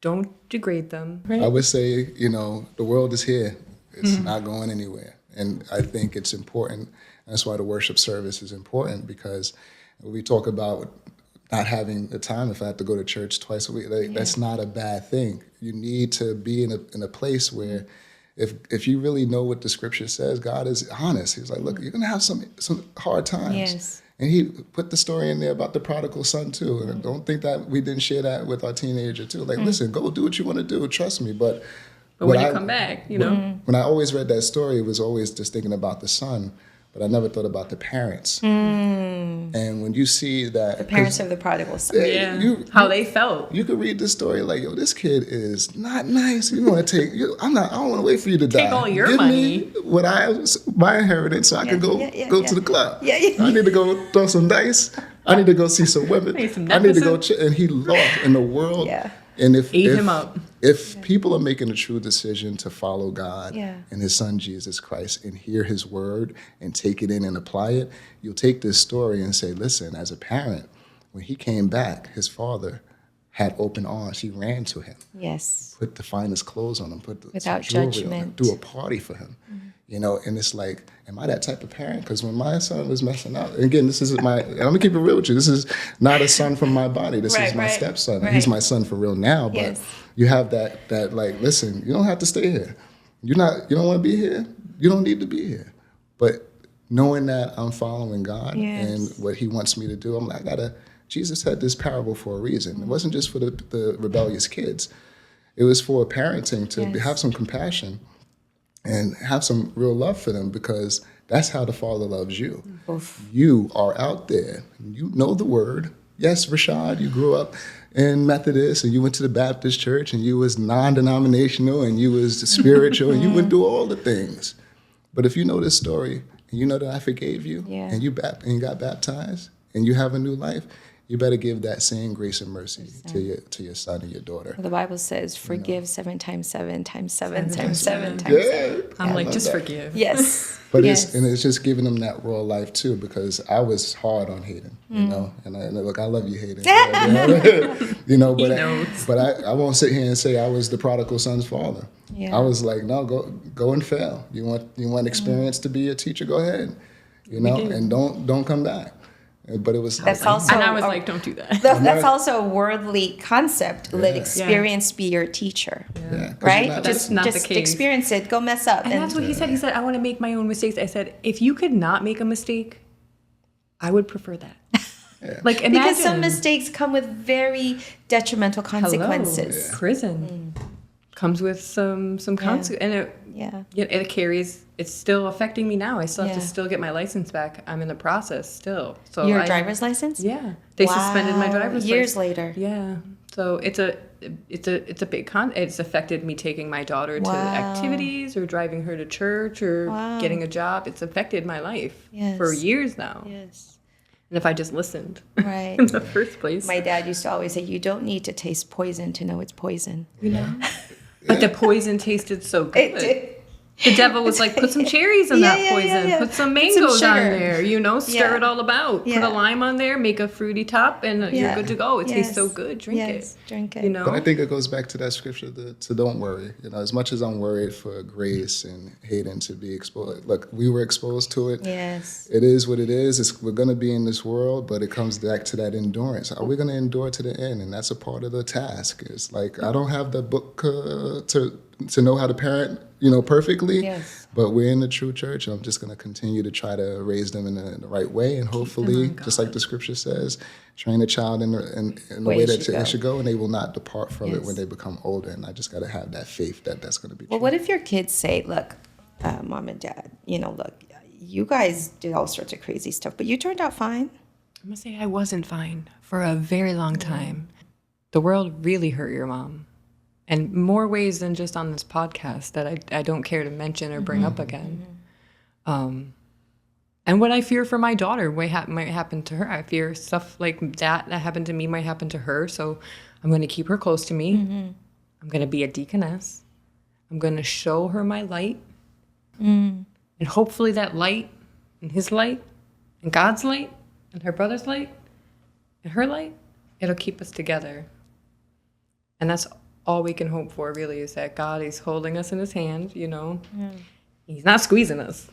Don't degrade them. Right? I would say, the world is here. It's not going anywhere. And I think it's important. That's why the worship service is important, because we talk about not having the time. If I have to go to church twice a week, that's not a bad thing. You need to be in a place where if you really know what the scripture says, God is honest. He's like, look, you're going to have some hard times. Yes. And he put the story in there about the prodigal son too. And don't think that we didn't share that with our teenager too. Like, listen, go do what you want to do. Trust me. But when you come back, When I always read that story, it was always just thinking about the son. But I never thought about the parents. And when you see that... The parents of the prodigal son. How they felt. You could read the story like, yo, this kid is not nice. You want to take... I don't want to wait for you to die. Take all your Give money. me my inheritance so I can go to the club. Yeah. I need to go throw some dice. I need to go see some women. I need to go... and he lost in the world. Yeah. And if him up. If people are making a true decision to follow God and his son, Jesus Christ, and hear his word and take it in and apply it, you'll take this story and say, listen, as a parent, when he came back, his father had open arms. He ran to him. Yes. Put the finest clothes on him. Put without some jewelry judgment. on him. Do a party for him. And it's like, am I that type of parent? Because when my son was messing up, and again, this is and I'm going to keep it real with you. This is not a son from my body. This is my stepson. Right. He's my son for real now. But you have that like, listen, you don't have to stay here. You don't want to be here. You don't need to be here. But knowing that I'm following God and what he wants me to do, I'm like, Jesus had this parable for a reason. It wasn't just for the rebellious kids. It was for parenting to have some compassion and have some real love for them, because that's how the Father loves you. Oof. You are out there. You know the word. Yes, Rashad, you grew up in Methodist and you went to the Baptist church and you was non-denominational and you was spiritual and you went through all the things. But if you know this story and you know that I forgave you and you got baptized and you have a new life, you better give that same grace and mercy to your son and your daughter. The Bible says, forgive 7 times 7 times 7 times 7 times 7. I'm like, just forgive. Yes. But it's just giving them that raw life too, because I was hard on Hayden, and look, I love you, Hayden. But I won't sit here and say I was the prodigal son's father. Yeah. I was like, no, go and fail. You want experience to be a teacher? Go ahead, and don't come back. But it was that's also, and I was like, don't do that. That's also a worldly concept. Let experience be your teacher, right? But that's not the case. Experience it. Go mess up. And that's what he said. He said, I want to make my own mistakes. I said, if you could not make a mistake, I would prefer that. Like, imagine. Because some mistakes come with very detrimental consequences. Prison comes with some consequences, and it carries. It's still affecting me now. I still have to still get my license back. I'm in the process still. So your driver's license? Yeah, they suspended my driver's license years later. Yeah, so it's a big It's affected me taking my daughter to activities or driving her to church or getting a job. It's affected my life for years now. Yes. And if I just listened Right. in the first place. My dad used to always say, you don't need to taste poison to know it's poison. You know? But the poison tasted so good. It did. The devil was like, put some cherries in that poison. Yeah. Put some Put some mangoes on sugar. there. You know, stir it all about. Put Yeah. a lime on there, make a fruity top, and you're good to go. It tastes so good. Drink it. Drink it. You know? But I think it goes back to that scripture to don't worry. You know, as much as I'm worried for Grace and Hayden to be exposed, look, we were exposed to it. Yes. It is what it is. We're going to be in this world, but it comes back to that endurance. Are we going to endure to the end? And that's a part of the task. It's like, I don't have the book to know how to parent, you know, perfectly. Yes. But we're in the true church, and I'm just going to continue to try to raise them in the right way, and hopefully, just like the scripture says, train a child in the way that they should go, and they will not depart from it when they become older. And I just got to have that faith that that's going to be true. Well, what if your kids say, look, Mom and Dad, you know, look, you guys did all sorts of crazy stuff, but you turned out fine. I'm going to say I wasn't fine for a very long time. The world really hurt your mom. And more ways than just on this podcast that I don't care to mention or bring up again. And what I fear for my daughter might happen to her. I fear stuff like that happened to me might happen to her. So I'm going to keep her close to me. I'm going to be a deaconess. I'm going to show her my light. And hopefully that light and his light and God's light and her brother's light and her light, it'll keep us together. And that's all we can hope for, really, is that God is holding us in his hand, you know. He's not squeezing us.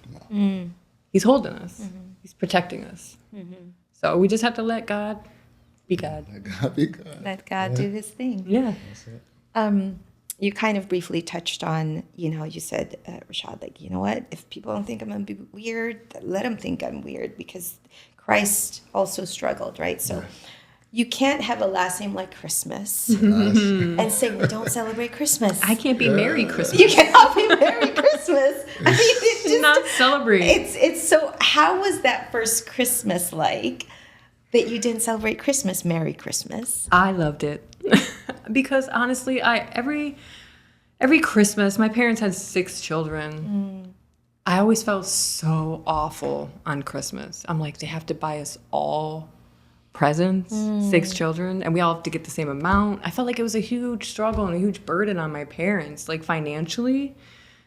He's holding us. He's protecting us. So we just have to let God be God. Let God be God. Let God do his thing. Yeah. You kind of briefly touched on, you know, you said, Rashad, like, you know what? If people don't think I'm going to be weird, let them think I'm weird, because Christ also struggled, right? So you can't have a last name like Christmas and say we don't celebrate Christmas. I can't be Merry Christmas. You cannot be Merry Christmas. I mean, it's just not celebrate. It's so. How was that first Christmas like that you didn't celebrate Christmas? Merry Christmas. I loved it because honestly, every Christmas, my parents had 6 children. I always felt so awful on Christmas. I'm like, they have to buy us all presents, 6 children, and we all have to get the same amount. I felt like it was a huge struggle and a huge burden on my parents, like financially.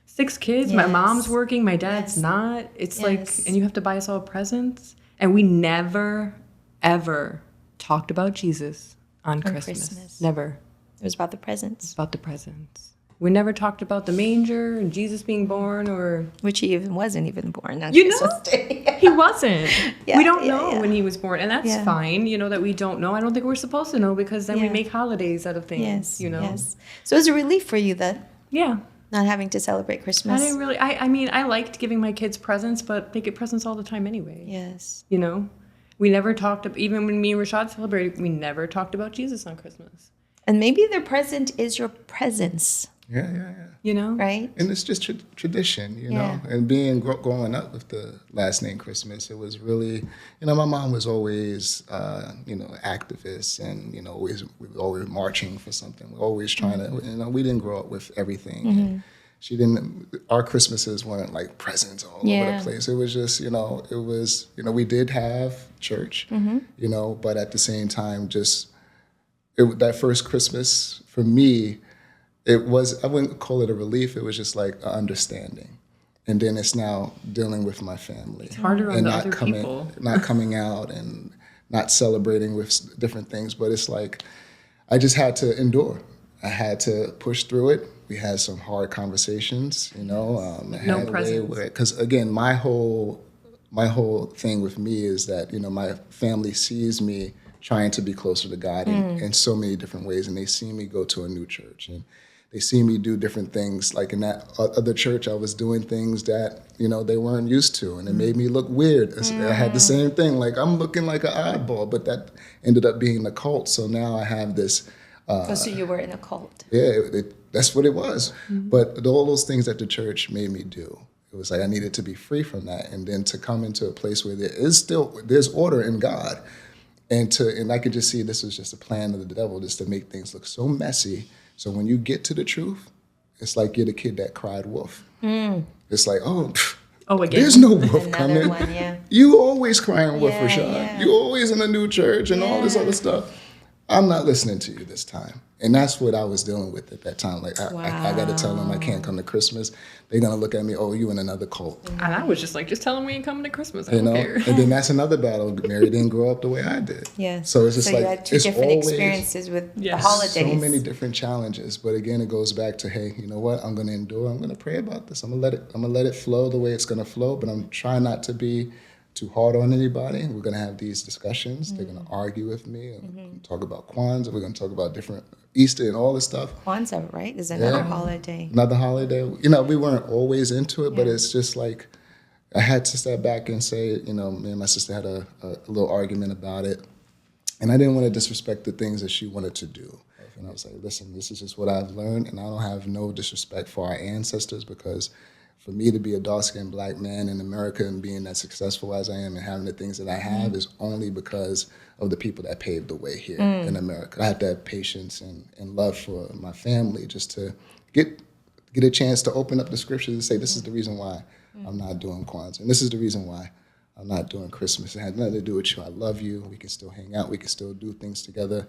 6 kids, my mom's working, my dad's not. It's like, and you have to buy us all presents. And we never, ever talked about Jesus on Christmas. Never. It was about the presents. About the presents. We never talked about the manger and Jesus being born, or which he wasn't even born on you Christmas know Day. He wasn't. We don't know when he was born, and that's fine. You know that we don't know. I don't think we're supposed to know, because then we make holidays out of things. You know. So it was a relief for you then. Yeah. Not having to celebrate Christmas. I didn't really. I mean, I liked giving my kids presents, but they get presents all the time anyway. Yes. You know, we never talked. Even when me and Rashad celebrated, we never talked about Jesus on Christmas. And maybe their present is your presence. Yeah. You know? Right? And it's just tradition, you know. And growing up with the last name Christmas, it was really, you know, my mom was always, you know, activist, and, you know, we were always marching for something. We're always trying to, you know, we didn't grow up with everything. And she didn't, our Christmases weren't like presents all over the place. It was just, you know, we did have church, you know, but at the same time, that first Christmas for me, it was, I wouldn't call it a relief. It was just like an understanding. And then it's now dealing with my family. It's harder on and the other people. Not coming out and not celebrating with different things. But it's like, I just had to endure. I had to push through it. We had some hard conversations, you know. No presents. Because again, my whole thing with me is that, you know, my family sees me trying to be closer to God in so many different ways. And they see me go to a new church, and they see me do different things. Like in that other church, I was doing things that, you know, they weren't used to, and it made me look weird. I had the same thing, like I'm looking like an oddball, but that ended up being a cult. So now I have this. So you were in a cult. Yeah, that's what it was. But all those things that the church made me do, it was like I needed to be free from that, and then to come into a place where there's order in God, and I could just see this was just a plan of the devil, just to make things look so messy. So when you get to the truth, it's like you're the kid that cried wolf. It's like, Oh, again. There's no wolf Another coming. one, yeah. You always crying wolf, Yeah, Rashad. yeah. You always in a new church and all this other stuff. I'm not listening to you this time. And that's what I was dealing with at that time. Like, I got to tell them I can't come to Christmas. They're going to look at me, oh, you in another cult. And I was just like, just tell them we ain't coming to Christmas. I You don't know? care. And then that's another battle. Mary didn't grow up the way I did. Yeah. So it's just you like, had two it's different always experiences with the Yes. holidays. so many different challenges. But again, it goes back to, hey, you know what? I'm going to endure. I'm going to pray about this. I'm going to let it flow the way it's going to flow. But I'm trying not to be too hard on anybody. We're going to have these discussions. They're going to argue with me and talk about Kwanzaa. We're going to talk about different Easter and all this stuff. Kwanzaa, right, is another holiday. Another holiday. You know, we weren't always into it, but it's just like I had to step back and say, you know, me and my sister had a little argument about it. And I didn't want to disrespect the things that she wanted to do. And I was like, listen, this is just what I've learned. And I don't have no disrespect for our ancestors, because for me to be a dark-skinned black man in America and being as successful as I am and having the things that I have is only because of the people that paved the way here in America. I have to have patience and love for my family just to get a chance to open up the scriptures and say, this is the reason why I'm not doing Kwanzaa. And this is the reason why I'm not doing Christmas. It had nothing to do with you. I love you. We can still hang out. We can still do things together.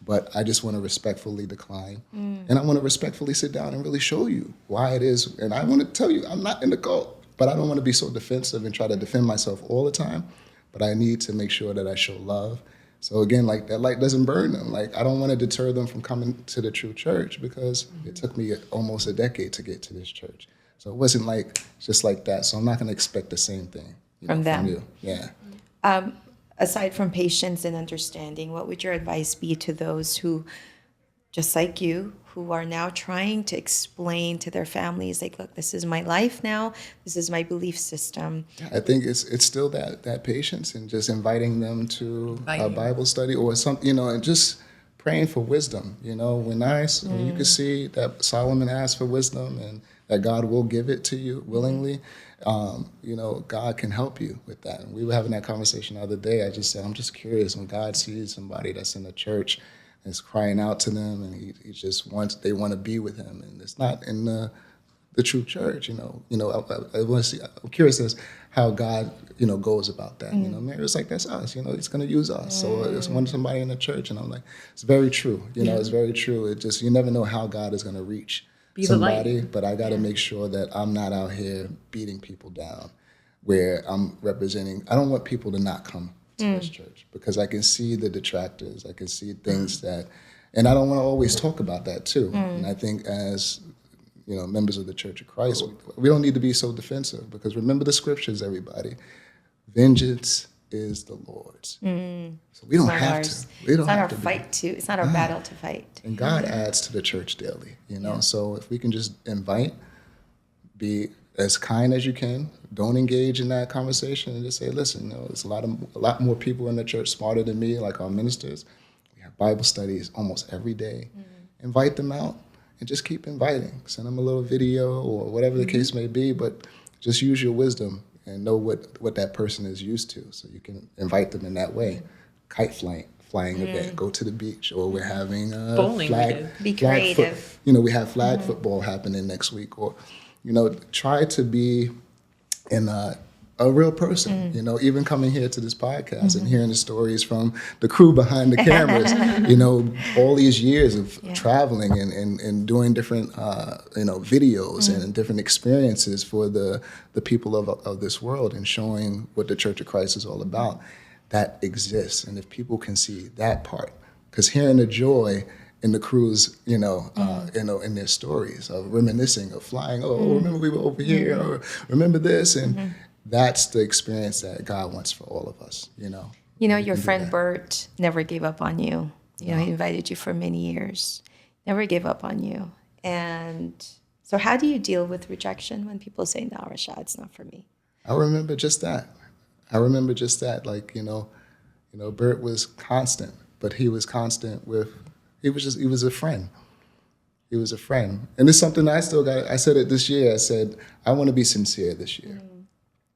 But I just want to respectfully decline. And I want to respectfully sit down and really show you why it is. And I want to tell you, I'm not in the cult. But I don't want to be so defensive and try to defend myself all the time. But I need to make sure that I show love. So again, like, that light doesn't burn them. Like, I don't want to deter them from coming to the true church, because it took me almost a decade to get to this church. So it wasn't like just like that. So I'm not going to expect the same thing From them. From you. Yeah. Aside from patience and understanding, what would your advice be to those who, just like you, who are now trying to explain to their families, like, look, this is my life now, this is my belief system? I think it's still that patience and just inviting them to a Bible study or something, you know, and just praying for wisdom. You know, when you can see that Solomon asked for wisdom and that God will give it to you willingly, you know, God can help you with that. And we were having that conversation the other day. I just said, I'm just curious, when God sees somebody that's in the church and is crying out to them, and he just they want to be with him, and it's not in the true church, you know. I want to see. I'm curious as how God, you know, goes about that. You know, Mary's like, that's us. You know, He's going to use us. So it's one somebody in the church, and I'm like, it's very true. You know, it's very true. It just, you never know how God is going to reach somebody, but I got to make sure that I'm not out here beating people down, where I'm representing. I don't want people to not come to this church, because I can see the detractors. I can see things that, and I don't want to always talk about that too. And I think as, you know, members of the Church of Christ, we don't need to be so defensive, because remember the scriptures, everybody. Vengeance is the Lord's. So we don't have to. It's not our fight to. It's not our battle to fight. And God adds to the church daily, you know. So if we can just invite, be as kind as you can, don't engage in that conversation, and just say, listen, you know, there's a lot more people in the church smarter than me, like our ministers. We have Bible studies almost every day. Invite them out and just keep inviting. Send them a little video or whatever the case may be, but just use your wisdom and know what that person is used to, so you can invite them in that way. Kite flying event, go to the beach, or we're having Bowling flag. Be creative. You know, we have flag football happening next week, or, you know, try to be a real person. You know, even coming here to this podcast and hearing the stories from the crew behind the cameras. You know, all these years of traveling and doing different you know, videos and different experiences for the people of this world, and showing what the Church of Christ is all about. That exists, and if people can see that part, because hearing the joy in the crews, you know, in their stories of reminiscing, of flying, remember we were over here, or remember this, and that's the experience that God wants for all of us, you know. You know, your friend Bert never gave up on you. You know, he invited you for many years, never gave up on you. And so how do you deal with rejection when people say, no, Rashad, it's not for me? I remember just that. Like, you know, Bert was constant, but he was constant with, he was a friend. He was a friend. And it's something I still got, I said it this year, I said, I want to be sincere this year.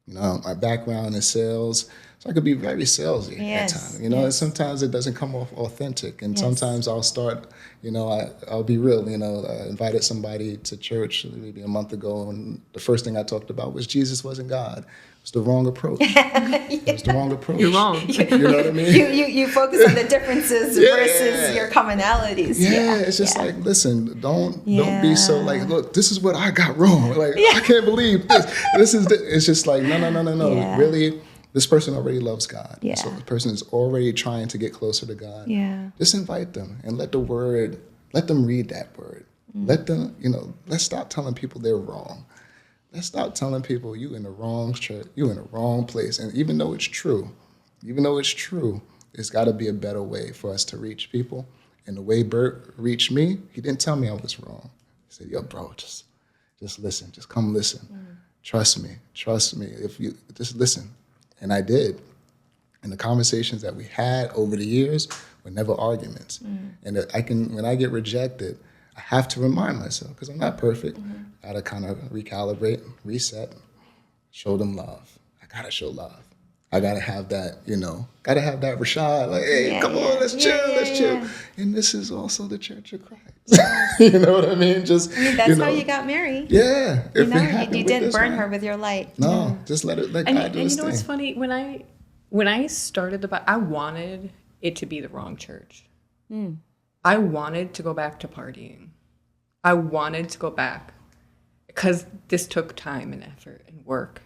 You know, my background is sales, So I could be very salesy Yes, at times, you know, and sometimes it doesn't come off authentic. And sometimes I'll start, you know, I'll be real, you know, I invited somebody to church maybe a month ago, and the first thing I talked about was Jesus wasn't God. It was the wrong approach. It was the wrong approach. You're wrong. You know what I mean? You focus on the differences versus your commonalities. Yeah, it's just like, listen, don't be so like, look, this is what I got wrong. Like, I can't believe this. It's just like, no. Yeah. Really, this person already loves God. Yeah. So the person is already trying to get closer to God. Yeah. Just invite them and let them read that word. Let them, you know, let's stop telling people they're wrong. Let's stop telling people you in the wrong church, you in the wrong place. And even though it's true, it's got to be a better way for us to reach people. And the way Bert reached me, he didn't tell me I was wrong. He said, yo, bro, just listen. Just come listen. Trust me. If you just listen. And I did. And the conversations that we had over the years were never arguments. And when I get rejected, I have to remind myself, because I'm not perfect. I got to kind of recalibrate, reset, show them love. I got to show love. I got to have that, you know, Rashad, like, hey, come on, let's chill. And this is also the Church of Christ. You know what I mean? That's how you got married. Yeah. You didn't burn her with your light. No, just let God do his thing. And you know what's funny? When I started I wanted it to be the wrong church. I wanted to go back to partying. I wanted to go back because this took time and effort and work.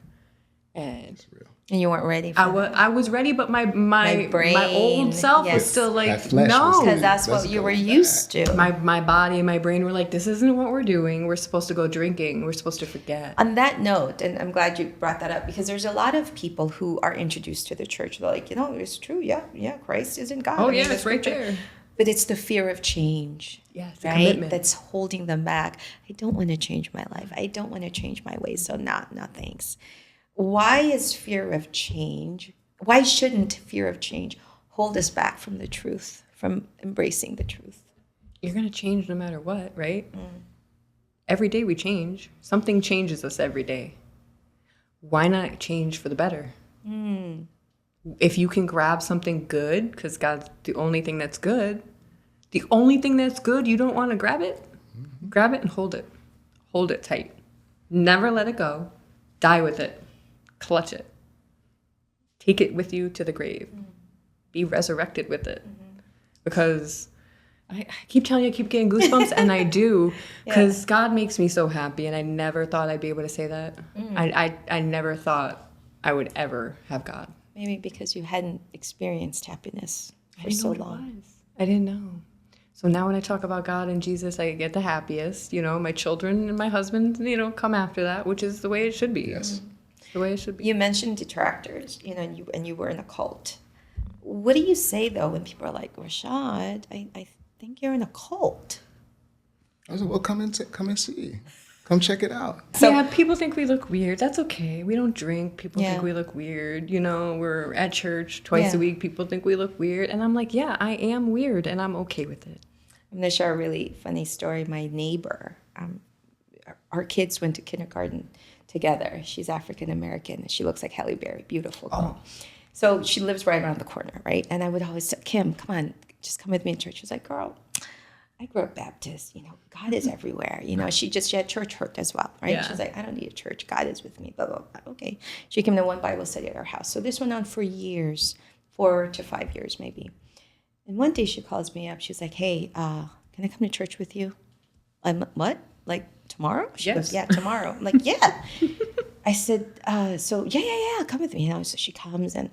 And you weren't ready for I was ready, but my brain, my old self was still like, no. Because that's what you were used to. My body and my brain were like, this isn't what we're doing. We're supposed to go drinking. We're supposed to forget. On that note, and I'm glad you brought that up, because there's a lot of people who are introduced to the church. They're like, you know, it's true. Yeah, Christ isn't God. Oh, yeah, it's right there. But it's the fear of change, yes, right? Commitment. That's holding them back. I don't want to change my life. I don't want to change my ways. So no thanks. Why shouldn't fear of change hold us back from the truth, from embracing the truth? You're going to change no matter what, right? Every day we change. Something changes us every day. Why not change for the better? If you can grab something good, because God's the only thing that's good, you don't want to grab it, grab it and hold it. Hold it tight. Never let it go. Die with it. Clutch it. Take it with you to the grave. Be resurrected with it. Because I keep telling you, I keep getting goosebumps, and I do, because God makes me so happy, and I never thought I'd be able to say that. I never thought I would ever have God. Maybe because you hadn't experienced happiness for so long. I didn't know. So now when I talk about God and Jesus, I get the happiest. You know, my children and my husband, you know, come after that, which is the way it should be. Yes. The way it should be. You mentioned detractors, you know, and you were in a cult. What do you say, though, when people are like, Rashad, I think you're in a cult? I said, well, come and see. Come check it out. So, yeah, people think we look weird. That's okay. We don't drink. People think we look weird. You know, we're at church twice a week. People think we look weird. And I'm like, yeah, I am weird, and I'm okay with it. I'm going to share a really funny story. My neighbor, our kids went to kindergarten together. She's African American. She looks like Halle Berry. Beautiful girl. So she lives right around the corner, right? And I would always say, Kim, come on, just come with me to church. She was like, girl, I grew up Baptist, you know, God is everywhere. You know, she had church hurt as well, right? Yeah. She's like, I don't need a church. God is with me, blah, blah, blah. Okay. She came to one Bible study at our house. So this went on for years, 4 to 5 years maybe. And one day she calls me up. She's like, hey, can I come to church with you? I'm what? Like tomorrow? She goes, yeah, tomorrow. I'm like, yeah. I said, so yeah, come with me. You know, so she comes, and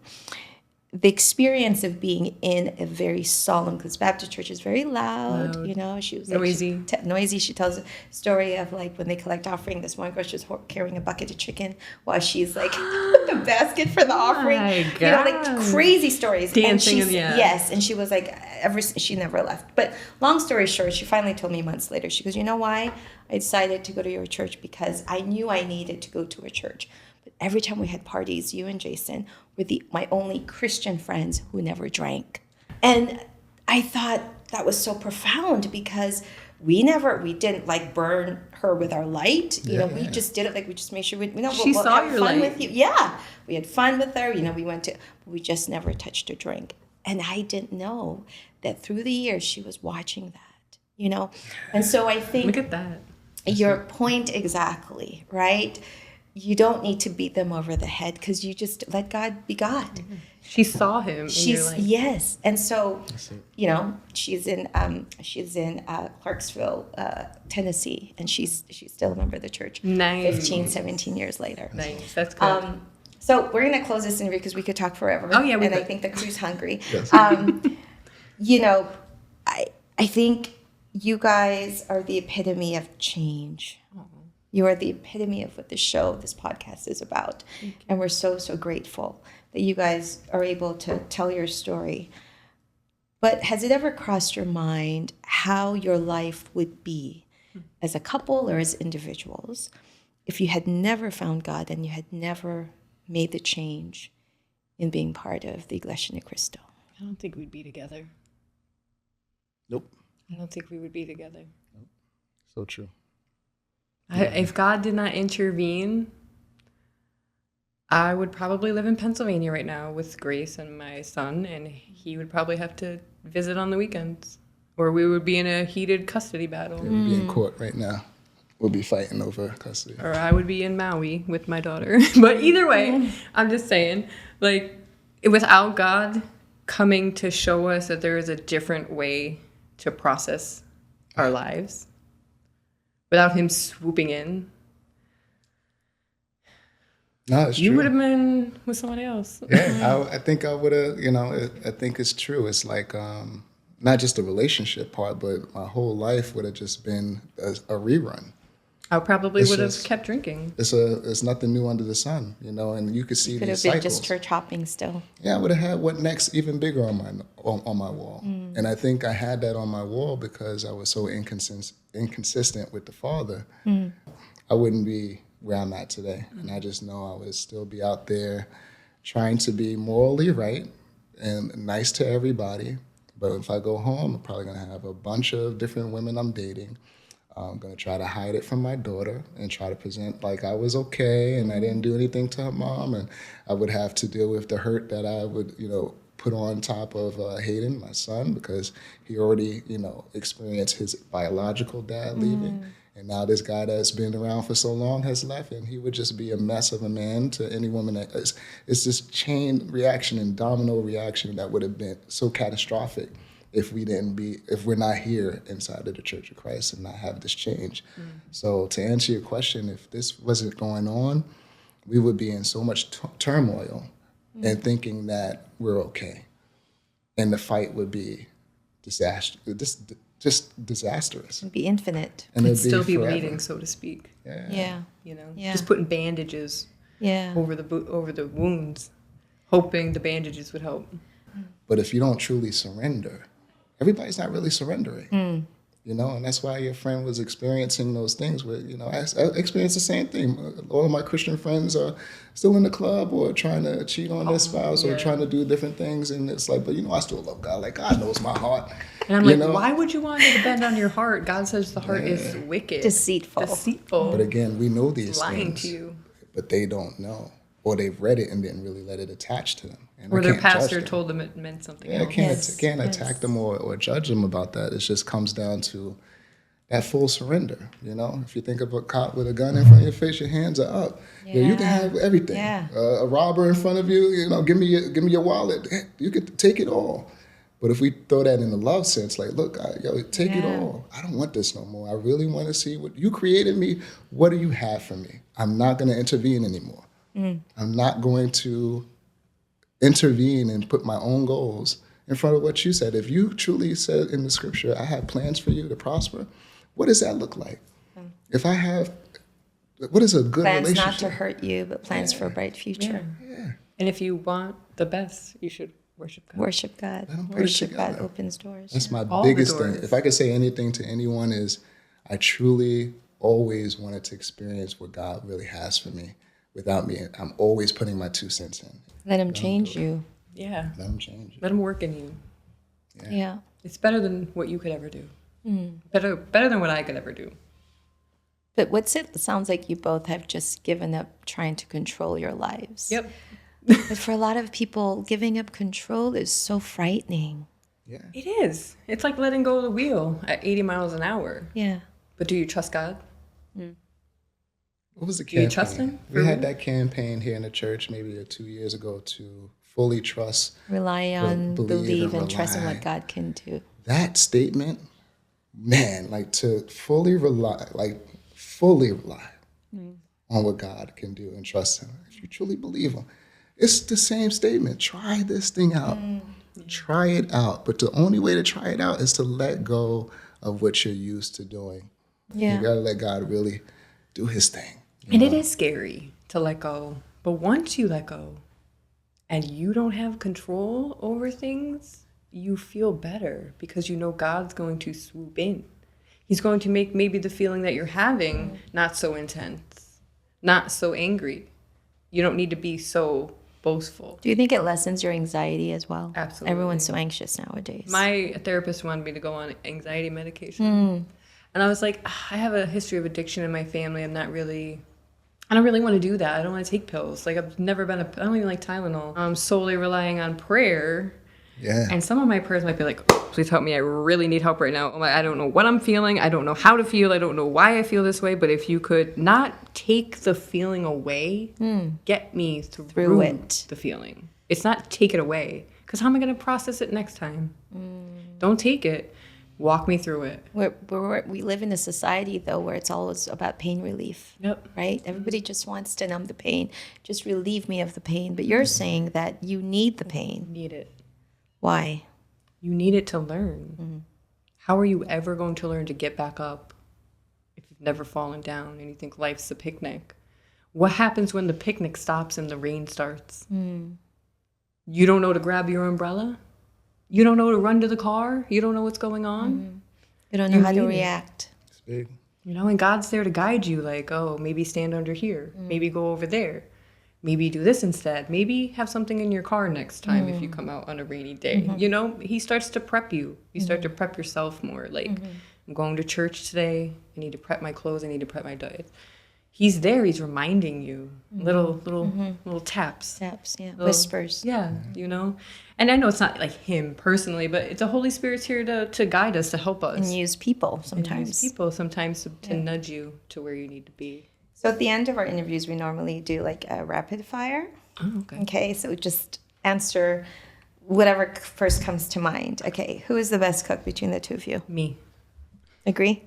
the experience of being in a very solemn, because Baptist church is very loud, you know. She was like, noisy. Noisy. She tells a story of like when they collect offering, this one girl, she's carrying a bucket of chicken while she's like the basket for the offering. My God. You know, like crazy stories. Dancing, and yes, and she was like, she never left. But long story short, she finally told me months later. She goes, you know why I decided to go to your church? Because I knew I needed to go to a church. But every time we had parties, you and Jason were my only Christian friends who never drank. And I thought that was so profound, because we didn't like burn her with our light. You know, we just did it like we just made sure She we'll saw have your fun light. with you. Yeah, we had fun with her. You know, we just never touched a drink. And I didn't know that through the years she was watching that, you know? And so I think Look at that. your point exactly, right? You don't need to beat them over the head because you just let God be God. She saw him in your life. Yes. And so, you know, she's in Clarksville, Tennessee, and she's still a member of the church. Nice. 15, 17 years later. Nice. That's good. So we're going to close this interview because we could talk forever. Oh, yeah, we And I could. think the crew's hungry. Yes. You know, I think you guys are the epitome of change. You are the epitome of what this podcast is about. And we're so, so grateful that you guys are able to tell your story. But has it ever crossed your mind how your life would be as a couple or as individuals if you had never found God and you had never made the change in being part of the Iglesia de Cristo? I don't think we'd be together. Nope. I don't think we would be together. So true. If God did not intervene, I would probably live in Pennsylvania right now with Grace and my son, and he would probably have to visit on the weekends. Or we would be in a heated custody battle. Yeah, we'd be in court right now. We'll be fighting over custody. Or I would be in Maui with my daughter. But either way, I'm just saying, like, without God coming to show us that there is a different way to process our lives, without him swooping in, No, it's you true. would have been with somebody else. Yeah, I think I would have, I think it's true. It's like not just the relationship part, but my whole life would have just been a rerun. I probably It's would have just- kept drinking. It's nothing new under the sun, and you could see Could have these been cycles. just church hopping still. Yeah, I would have had what next even bigger on my wall. And I think I had that on my wall because I was so inconsistent with the Father. I wouldn't be where I'm at today. And I just know I would still be out there trying to be morally right and nice to everybody. But if I go home, I'm probably going to have a bunch of different women I'm dating. I'm going to try to hide it from my daughter and try to present like I was okay and I didn't do anything to her mom. And I would have to deal with the hurt that I would, put on top of Hayden, my son, because he already, experienced his biological dad leaving. And now this guy that's been around for so long has left, and he would just be a mess of a man to any woman. It's this chain reaction and domino reaction that would have been so catastrophic if we're not here inside of the Church of Christ and not have this change. So to answer your question, if this wasn't going on, we would be in so much turmoil and thinking that we're okay. And the fight would be just disastrous. It'd be infinite. And It'd it'd still be forever. bleeding, so to speak. Yeah. Yeah. Just putting bandages Yeah. over the wounds, hoping the bandages would help. But if you don't truly surrender, everybody's not really surrendering. And that's why your friend was experiencing those things where, I experienced the same thing. All of my Christian friends are still in the club or trying to cheat on their spouse or trying to do different things. And it's like, but I still love God. Like, God knows my heart. And I'm like, why would you want to depend on your heart? God says the heart is wicked. Deceitful. But again, we know these lying things. to you. But they don't know. Or they've read it and didn't really let it attach to them. And Or I their can't judge pastor them. told them it meant something Yeah, I else. can't attack them or judge them about that. It just comes down to that full surrender. If you think of a cop with a gun in front of your face, your hands are up. You can have everything. Yeah. A robber in front of you, give me your wallet. You could take it all. But if we throw that in the love sense, like, look, take it all. I don't want this no more. I really want to see what you created me. What do you have for me? I'm not going to intervene anymore. I'm not going to intervene and put my own goals in front of what you said. If you truly said in the scripture, I have plans for you to prosper, what does that look like? If I have, what is a good Plans relationship? not to hurt you, but plans for a bright future. And if you want the best, you should worship God. Worship God. Let 'em put it Worship God together. opens doors. That's my All the biggest thing. doors. If I could say anything to anyone is I truly always wanted to experience what God really has for me without me. I'm always putting my 2 cents in. Let him change you. Yeah. Let him change it. Let him work in you. Yeah. It's better than what you could ever do. Better than what I could ever do. But it sounds like you both have just given up trying to control your lives. Yep. But for a lot of people, giving up control is so frightening. Yeah. It is. It's like letting go of the wheel at 80 miles an hour. Yeah. But do you trust God? What was the Do campaign? you trust him? We had that campaign here in the church maybe 2 years ago to fully trust. Rely on, believe, and trust in rely. what God can do. That statement, man, like to fully rely on what God can do and trust him. If you truly believe him, it's the same statement. Try this thing out. Try it out. But the only way to try it out is to let go of what you're used to doing. Yeah. You got to let God really do his thing. And it is scary to let go. But once you let go and you don't have control over things, you feel better because you know God's going to swoop in. He's going to make maybe the feeling that you're having not so intense, not so angry. You don't need to be so boastful. Do you think it lessens your anxiety as well? Absolutely. Everyone's so anxious nowadays. My therapist wanted me to go on anxiety medication. And I was like, I have a history of addiction in my family. I don't really want to do that. I don't want to take pills. Like I don't even like Tylenol. I'm solely relying on prayer. Yeah. And some of my prayers might be like, oh, please help me. I really need help right now. I don't know what I'm feeling. I don't know how to feel. I don't know why I feel this way. But if you could not take the feeling away, get me through it. the feeling. It's not take it away. Because how am I going to process it next time? Don't take it. Walk me through it. We live in a society, though, where it's always about pain relief. Yep. Right? Everybody just wants to numb the pain. Just relieve me of the pain. But you're saying that you need the pain. Need it. Why? You need it to learn. How are you ever going to learn to get back up if you've never fallen down and you think life's a picnic? What happens when the picnic stops and the rain starts? You don't know to grab your umbrella? You don't know to run to the car? You don't know what's going on? You don't know how to react. It's big. You know, and God's there to guide you, like, oh, maybe stand under here. Maybe go over there. Maybe do this instead. Maybe have something in your car next time if you come out on a rainy day. You know, he starts to prep you. You start to prep yourself more. Like, I'm going to church today. I need to prep my clothes. I need to prep my diet. He's there. He's reminding you. Little taps. Taps, yeah. Little- Whispers. Yeah, you know. And I know it's not like him personally, but it's the Holy Spirit's here to guide us, to help us. And use people And sometimes. use people sometimes to nudge you to where you need to be. So at the end of our interviews, we normally do like a rapid fire. Oh, okay. Okay, so just answer whatever first comes to mind. Okay, who is the best cook between the two of you? Me. Agree?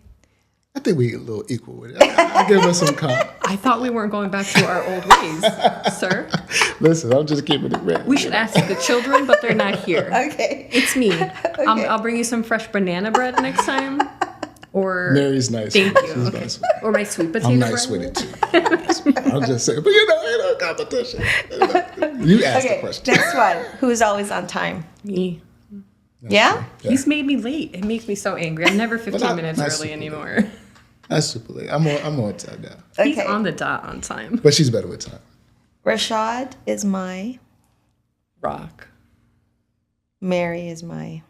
I think we a little equal with it. I'll give us some comp. I thought we weren't going back to our old ways, sir. Listen, I'm just keeping it real. We should ask the children, but they're not here. Okay. It's me. I'll bring you some fresh banana bread next time. Or Mary's nice. Thank you. She's nice with it. Or my sweet potato I'm nice bread. with it too. I'll just say, but you know, competition. You asked the Okay, question. next one. Who is always on time? Me. Yeah? He's made me late. It makes me so angry. I'm never 15 not- minutes not early super anymore. That's super late. I'm on time now. He's Okay. on the dot on time. But she's better with time. Rashad is my. Rock. Mary is my.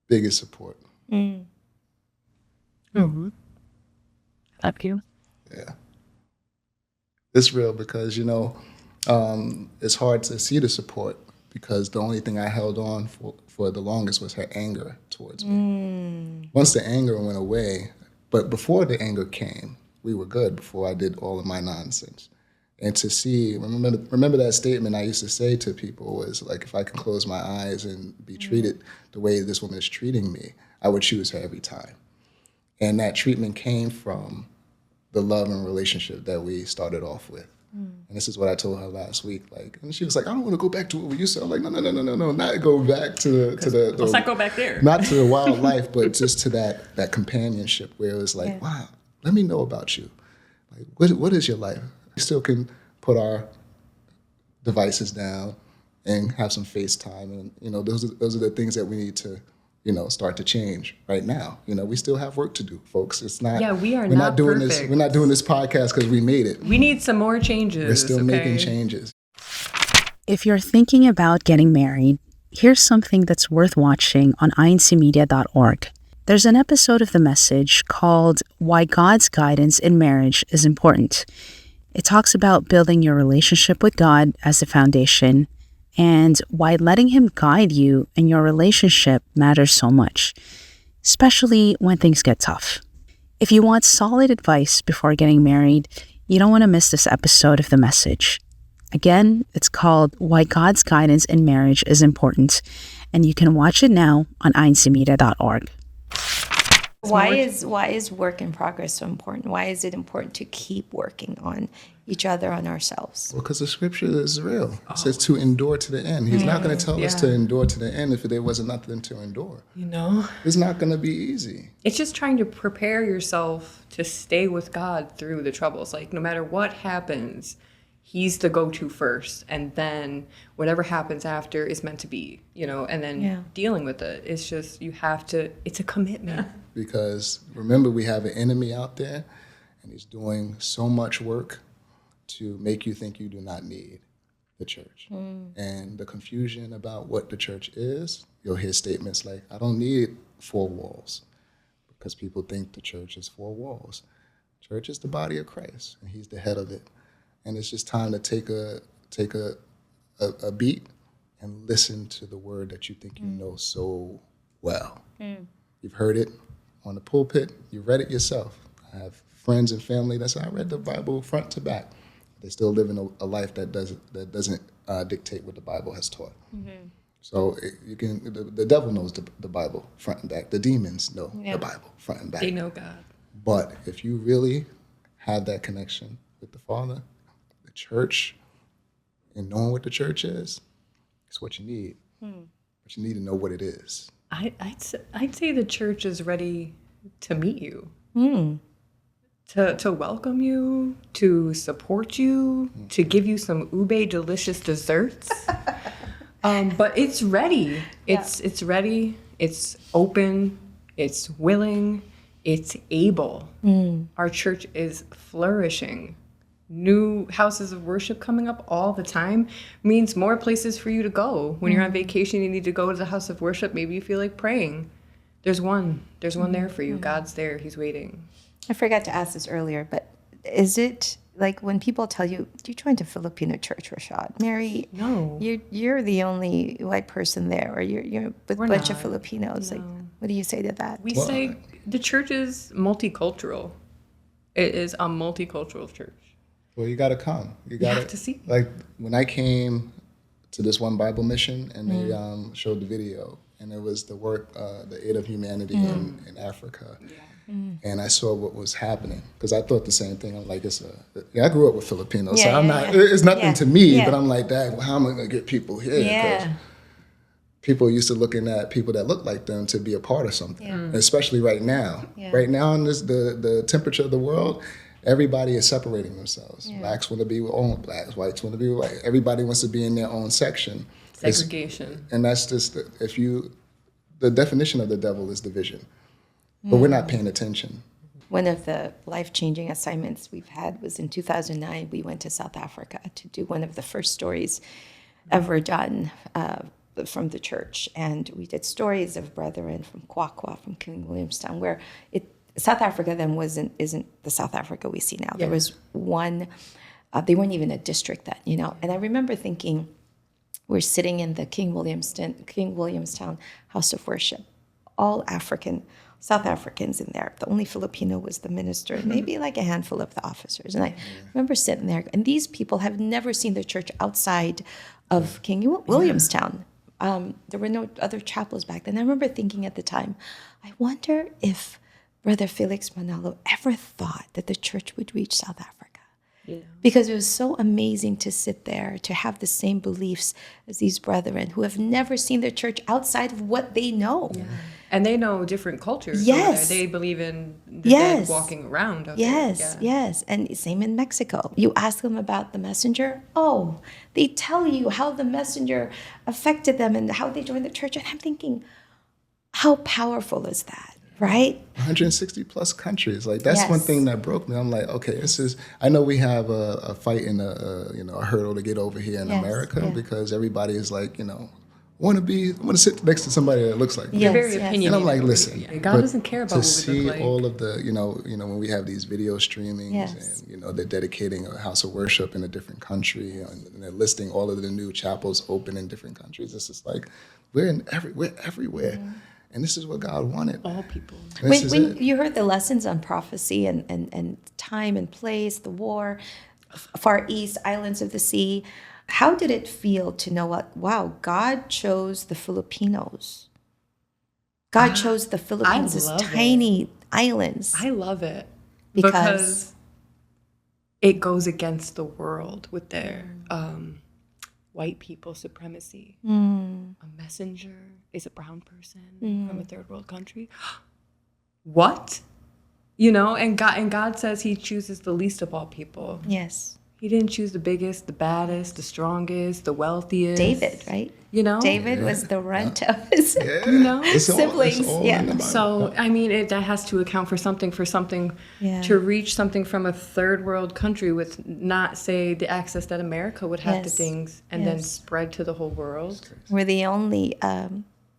Biggest support. Love you. Yeah. It's real because, you know, it's hard to see the support because the only thing I held on for the longest was her anger towards me. Once the anger went away, but before the anger came, we were good before I did all of my nonsense. And to see, remember that statement I used to say to people was like, if I can close my eyes and be treated the way this woman is treating me, I would choose her every time. And that treatment came from the love and relationship that we started off with. And this is what I told her last week. Like, and she was like, I don't want to go back to what we used to. I'm like, no, not go back to the Let's not go back there. not to the wild life, but just to that companionship where it was like, wow, let me know about you. Like, what is your life? We still can put our devices down and have some FaceTime, and you know, those are the things that we need to, you know, start to change right now. You know, we still have work to do, folks. It's not. Yeah, we are we're not doing perfect. this. We're not doing this podcast because we made it. We need some more changes. We're still making okay? changes. If you're thinking about getting married, here's something that's worth watching on incmedia.org. There's an episode of The Message called Why God's Guidance in Marriage is Important. It talks about building your relationship with God as the foundation and why letting Him guide you in your relationship matters so much, especially when things get tough. If you want solid advice before getting married, you don't want to miss this episode of The Message. Again, it's called Why God's Guidance in Marriage is Important, and you can watch it now on einstemedia.org. Why is work in progress so important? Why is it important to keep working on each other, on ourselves? Well, because the scripture is real. It says to endure to the end. He's not going to tell us to endure to the end if there wasn't nothing to endure. You know? It's not going to be easy. It's just trying to prepare yourself to stay with God through the troubles. Like, no matter what happens, He's the go-to first, and then whatever happens after is meant to be, you know, and then dealing with it. It's just, you have to, it's a commitment. Because remember, we have an enemy out there, and he's doing so much work to make you think you do not need the church. And the confusion about what the church is, you'll hear statements like, I don't need 4 walls, because people think the church is 4 walls. Church is the body of Christ, and He's the head of it. And it's just time to take a beat and listen to the word that you think you know so well. You've heard it on the pulpit. You've read it yourself. I have friends and family that say, I read the Bible front to back. They still live in a life that doesn't dictate what the Bible has taught. So the devil knows the Bible front and back. The demons know the Bible front and back. They know God. But if you really have that connection with the Father, the church, and knowing what the church is, it's what you need. But you need to know what it is. I'd say the church is ready to meet you, to welcome you, to support you, to give you some ube delicious desserts. But it's ready. It's ready. It's open. It's willing. It's able. Our church is flourishing. New houses of worship coming up all the time means more places for you to go. When you're on vacation, you need to go to the house of worship. Maybe you feel like praying. There's one there for you. God's there. He's waiting. I forgot to ask this earlier, but is it like when people tell you, do you join the Filipino church, Rashad? Mary, No. You're the only white person there, or you're with a bunch of Filipinos. No. Like, what do you say to that? We say the church is multicultural. It is a multicultural church. Well, you got to come. You have to see. Like when I came to this one Bible mission, and they showed the video, and it was the work, the aid of humanity in Africa. And I saw what was happening, because I thought the same thing. I'm like, I grew up with Filipinos, so I'm not. It's nothing to me, but I'm like, Dad, how am I going to get people here? Because people used to looking at people that look like them to be a part of something, especially right now. Right now in the temperature of the world, everybody is separating themselves. Blacks want to be with all blacks, whites want to be with white. Everybody wants to be in their own section. Segregation. And that's just, the definition of the devil is division. But we're not paying attention. One of the life-changing assignments we've had was in 2009. We went to South Africa to do one of the first stories ever done from the church. And we did stories of brethren from Kwakwa, from King Williamstown, where South Africa then isn't the South Africa we see now. There was one, they weren't even a district then, you know. And I remember thinking, we're sitting in the King Williamstown House of Worship, all African, South Africans in there. The only Filipino was the minister, and maybe like a handful of the officers. And I remember sitting there, and these people have never seen the church outside of King Williamstown. There were no other chapels back then. I remember thinking at the time, I wonder if Brother Felix Manalo ever thought that the church would reach South Africa. Because it was so amazing to sit there, to have the same beliefs as these brethren who have never seen the church outside of what they know. And they know different cultures. Yes. They believe in the dead walking around out there. Yes. And same in Mexico. You ask them about the messenger. Oh, they tell you how the messenger affected them and how they joined the church. And I'm thinking, how powerful is that? Right? 160 plus countries. Like that's one thing that broke me. I'm like, okay, I know we have a fight and a hurdle to get over here in America because everybody is like, want to sit next to somebody that looks like me. You're very Yes. opinionated. And I'm like, listen, God but doesn't care about to what we see look like. all of the, when we have these video streamings Yes. and, they're dedicating a house of worship in a different country and they're listing all of the new chapels open in different countries. It's just like, we're everywhere. And this is what God wanted. All people. When you heard the lessons on prophecy and time and place, the war, Far East, islands of the sea, how did it feel to know wow, God chose the Filipinos. God chose the Philippines as love tiny islands. I love it Because it goes against the world with their white people supremacy. A messenger is a brown person from a third world country. What? And God says he chooses the least of all people. Yes. He didn't choose the biggest, the baddest, the strongest, the wealthiest. David, right? David was the runt of his siblings. It's all Yeah. in the Bible. So, that has to account for something Yeah. to reach something from a third world country with not, say, the access that America would have to Yes. things and then Yes. spread to the whole world. We're the only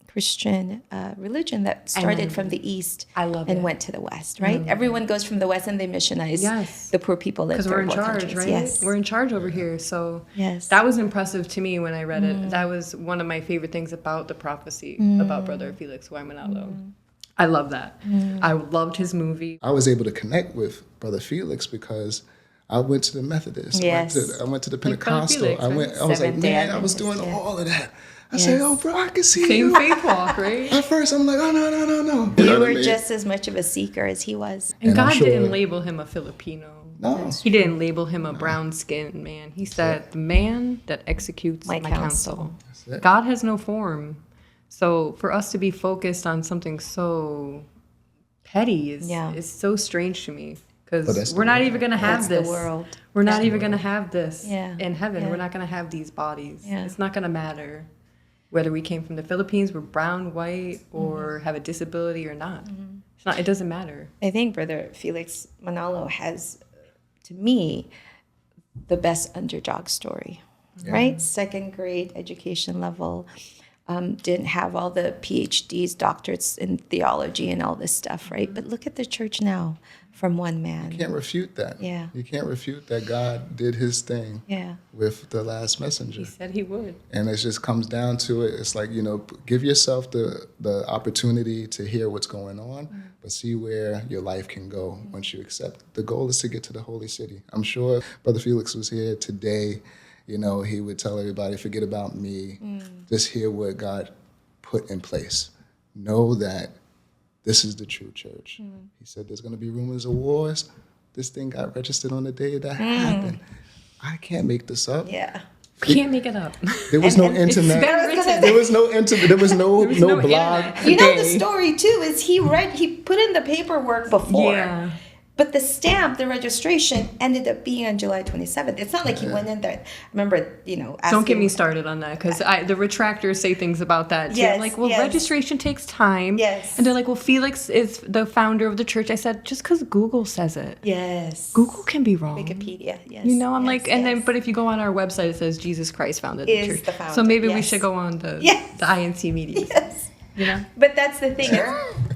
Christian religion that started from the East I love and it. went to the West, right? Everyone goes from the West and they missionize Yes. the poor people in Because third we're in world charge, countries. right? Yes. We're in charge over here. So Yes. that was impressive to me when I read it. That was one of my favorite things about the prophecy about Brother Felix Waimanalo. I love that. I loved his movie. I was able to connect with Brother Felix because I went to the Methodist. Yes. I went to the Like Brother Pentecostal. Felix, right? I was like, Seventh-day man, I was doing Adventist, yeah. all of that. I said, oh, bro, I can see Same you. faith walk, right? At first, I'm like, oh, no. You know what were I mean? just as much of a seeker as he was. And And I'm God sure- didn't label him a Filipino. No. He didn't label him a brown-skinned man. He said, the man that executes My my counsel. counsel. it. God has no form. So for us to be focused on something so petty is so strange to me. But that's Because the we're not world. even going to have That's this. the world. We're not even going to have this Yeah. in heaven. Yeah. We're not going to have these bodies. Yeah. It's not going to matter whether we came from the Philippines, we're brown, white, or have a disability or not. It's not. It doesn't matter. I think Brother Felix Manalo has, to me, the best underdog story, right? Second grade education level, didn't have all the PhDs, doctorates in theology and all this stuff, right? But look at the church now from one man. You can't refute that. Yeah. You can't refute that God did his thing Yeah. with the last messenger. He said he would. And it just comes down to it. It's like, give yourself the opportunity to hear what's going on, but see where your life can go once you accept. The goal is to get to the holy city. I'm sure if Brother Felix was here today, he would tell everybody, forget about me. Just hear what God put in place. Know that this is the true church. He said there's going to be rumors of wars. This thing got registered on the day that happened. I can't make this up. Yeah. Can't make it up. There was no and internet. been written. There was no internet. There was no no blog. internet. You know the Day. story too is he put in the paperwork before. Yeah. But the stamp, the registration ended up being on July 27th. It's not like he went in there. I remember, asking, Don't get me started on that because the retractors say things about that too. Yes, I'm like, well, yes. registration takes time. Yes. And they're like, well, Felix is the founder of the church. I said, just because Google says it. Yes. Google can be wrong. Wikipedia, yes. I'm yes, like, and then, yes. but if you go on our website, it says Jesus Christ founded the Is church. the founder, So maybe we yes. should go on the Yes. INC meetings. Yes. But that's the thing.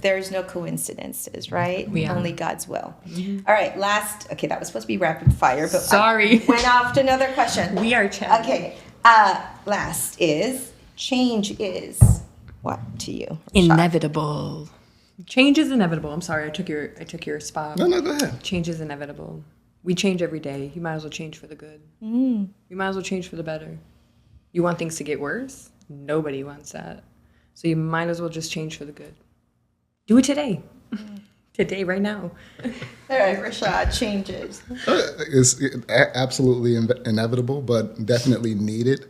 There's no coincidences, right? Yeah. Only God's will. All right, that was supposed to be rapid fire, but Sorry. I went off to another question. We are chatting. Okay, last is, change is what to you? Rashad? Inevitable. Change is inevitable. I'm sorry, I took your spot. No, go ahead. Change is inevitable. We change every day. You might as well change for the good. You might as well change for the better. You want things to get worse? Nobody wants that. So you might as well just change for the good. Do it today. Today, right now. All right, Rashad, changes. It's absolutely inevitable, but definitely needed.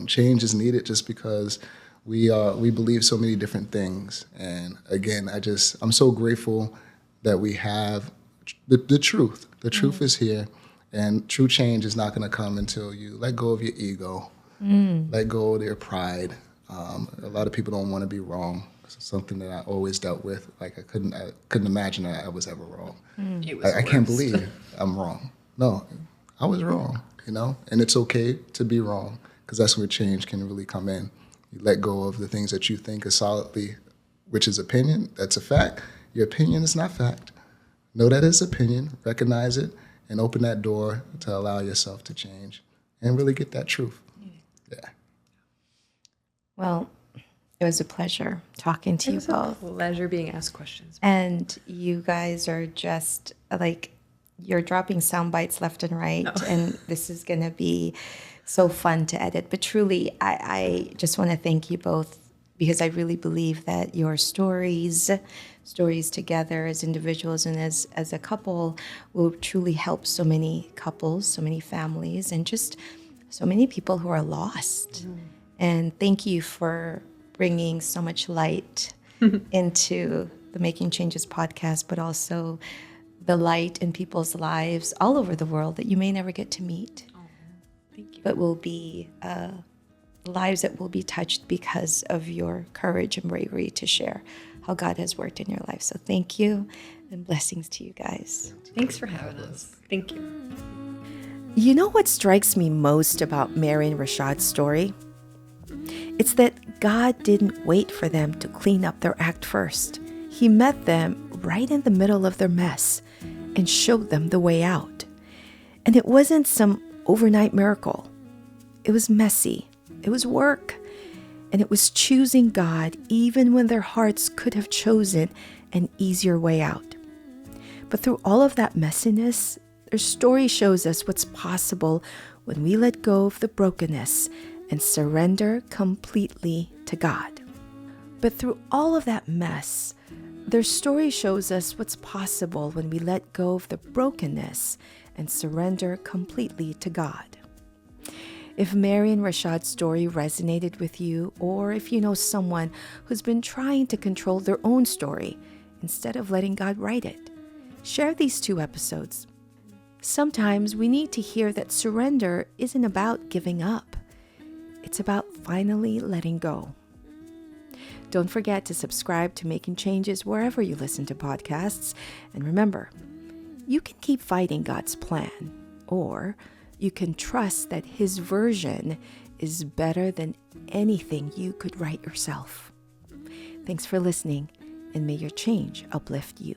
Change is needed just because we believe so many different things. And again, I'm so grateful that we have the truth. The truth is here, and true change is not going to come until you let go of your ego, let go of your pride. A lot of people don't want to be wrong. It's something that I always dealt with. Like I couldn't imagine that I was ever wrong. I can't believe I'm wrong. No, I was wrong. And it's okay to be wrong because that's where change can really come in. You let go of the things that you think are solidly, which is opinion. That's a fact. Your opinion is not fact. Know that it's opinion, recognize it, and open that door to allow yourself to change and really get that truth. Yeah. Well, it was a pleasure talking to you both. Pleasure being asked questions. And you guys are just like, you're dropping sound bites left and right. And this is going to be so fun to edit. But truly, I just want to thank you both, because I really believe that your stories together as individuals and as a couple will truly help so many couples, so many families, and just so many people who are lost. And thank you for bringing so much light into the Making Changes podcast, but also the light in people's lives all over the world that you may never get to meet, Thank you. but will be lives that will be touched because of your courage and bravery to share how God has worked in your life. So thank you, and blessings to you guys. Thanks for having us. Thank you. You know what strikes me most about Mary and Rashad's story? It's that God didn't wait for them to clean up their act first. He met them right in the middle of their mess and showed them the way out. And it wasn't some overnight miracle. It was messy. It was work. And it was choosing God even when their hearts could have chosen an easier way out. But through all of that messiness, their story shows us what's possible when we let go of the brokenness and surrender completely to God. But through all of that mess, their story shows us what's possible when we let go of the brokenness and surrender completely to God. If Mary and Rashad's story resonated with you, or if you know someone who's been trying to control their own story instead of letting God write it, share these 2 episodes. Sometimes we need to hear that surrender isn't about giving up. It's about finally letting go. Don't forget to subscribe to Making Changes wherever you listen to podcasts. And remember, you can keep fighting God's plan, or you can trust that His version is better than anything you could write yourself. Thanks for listening, and may your change uplift you.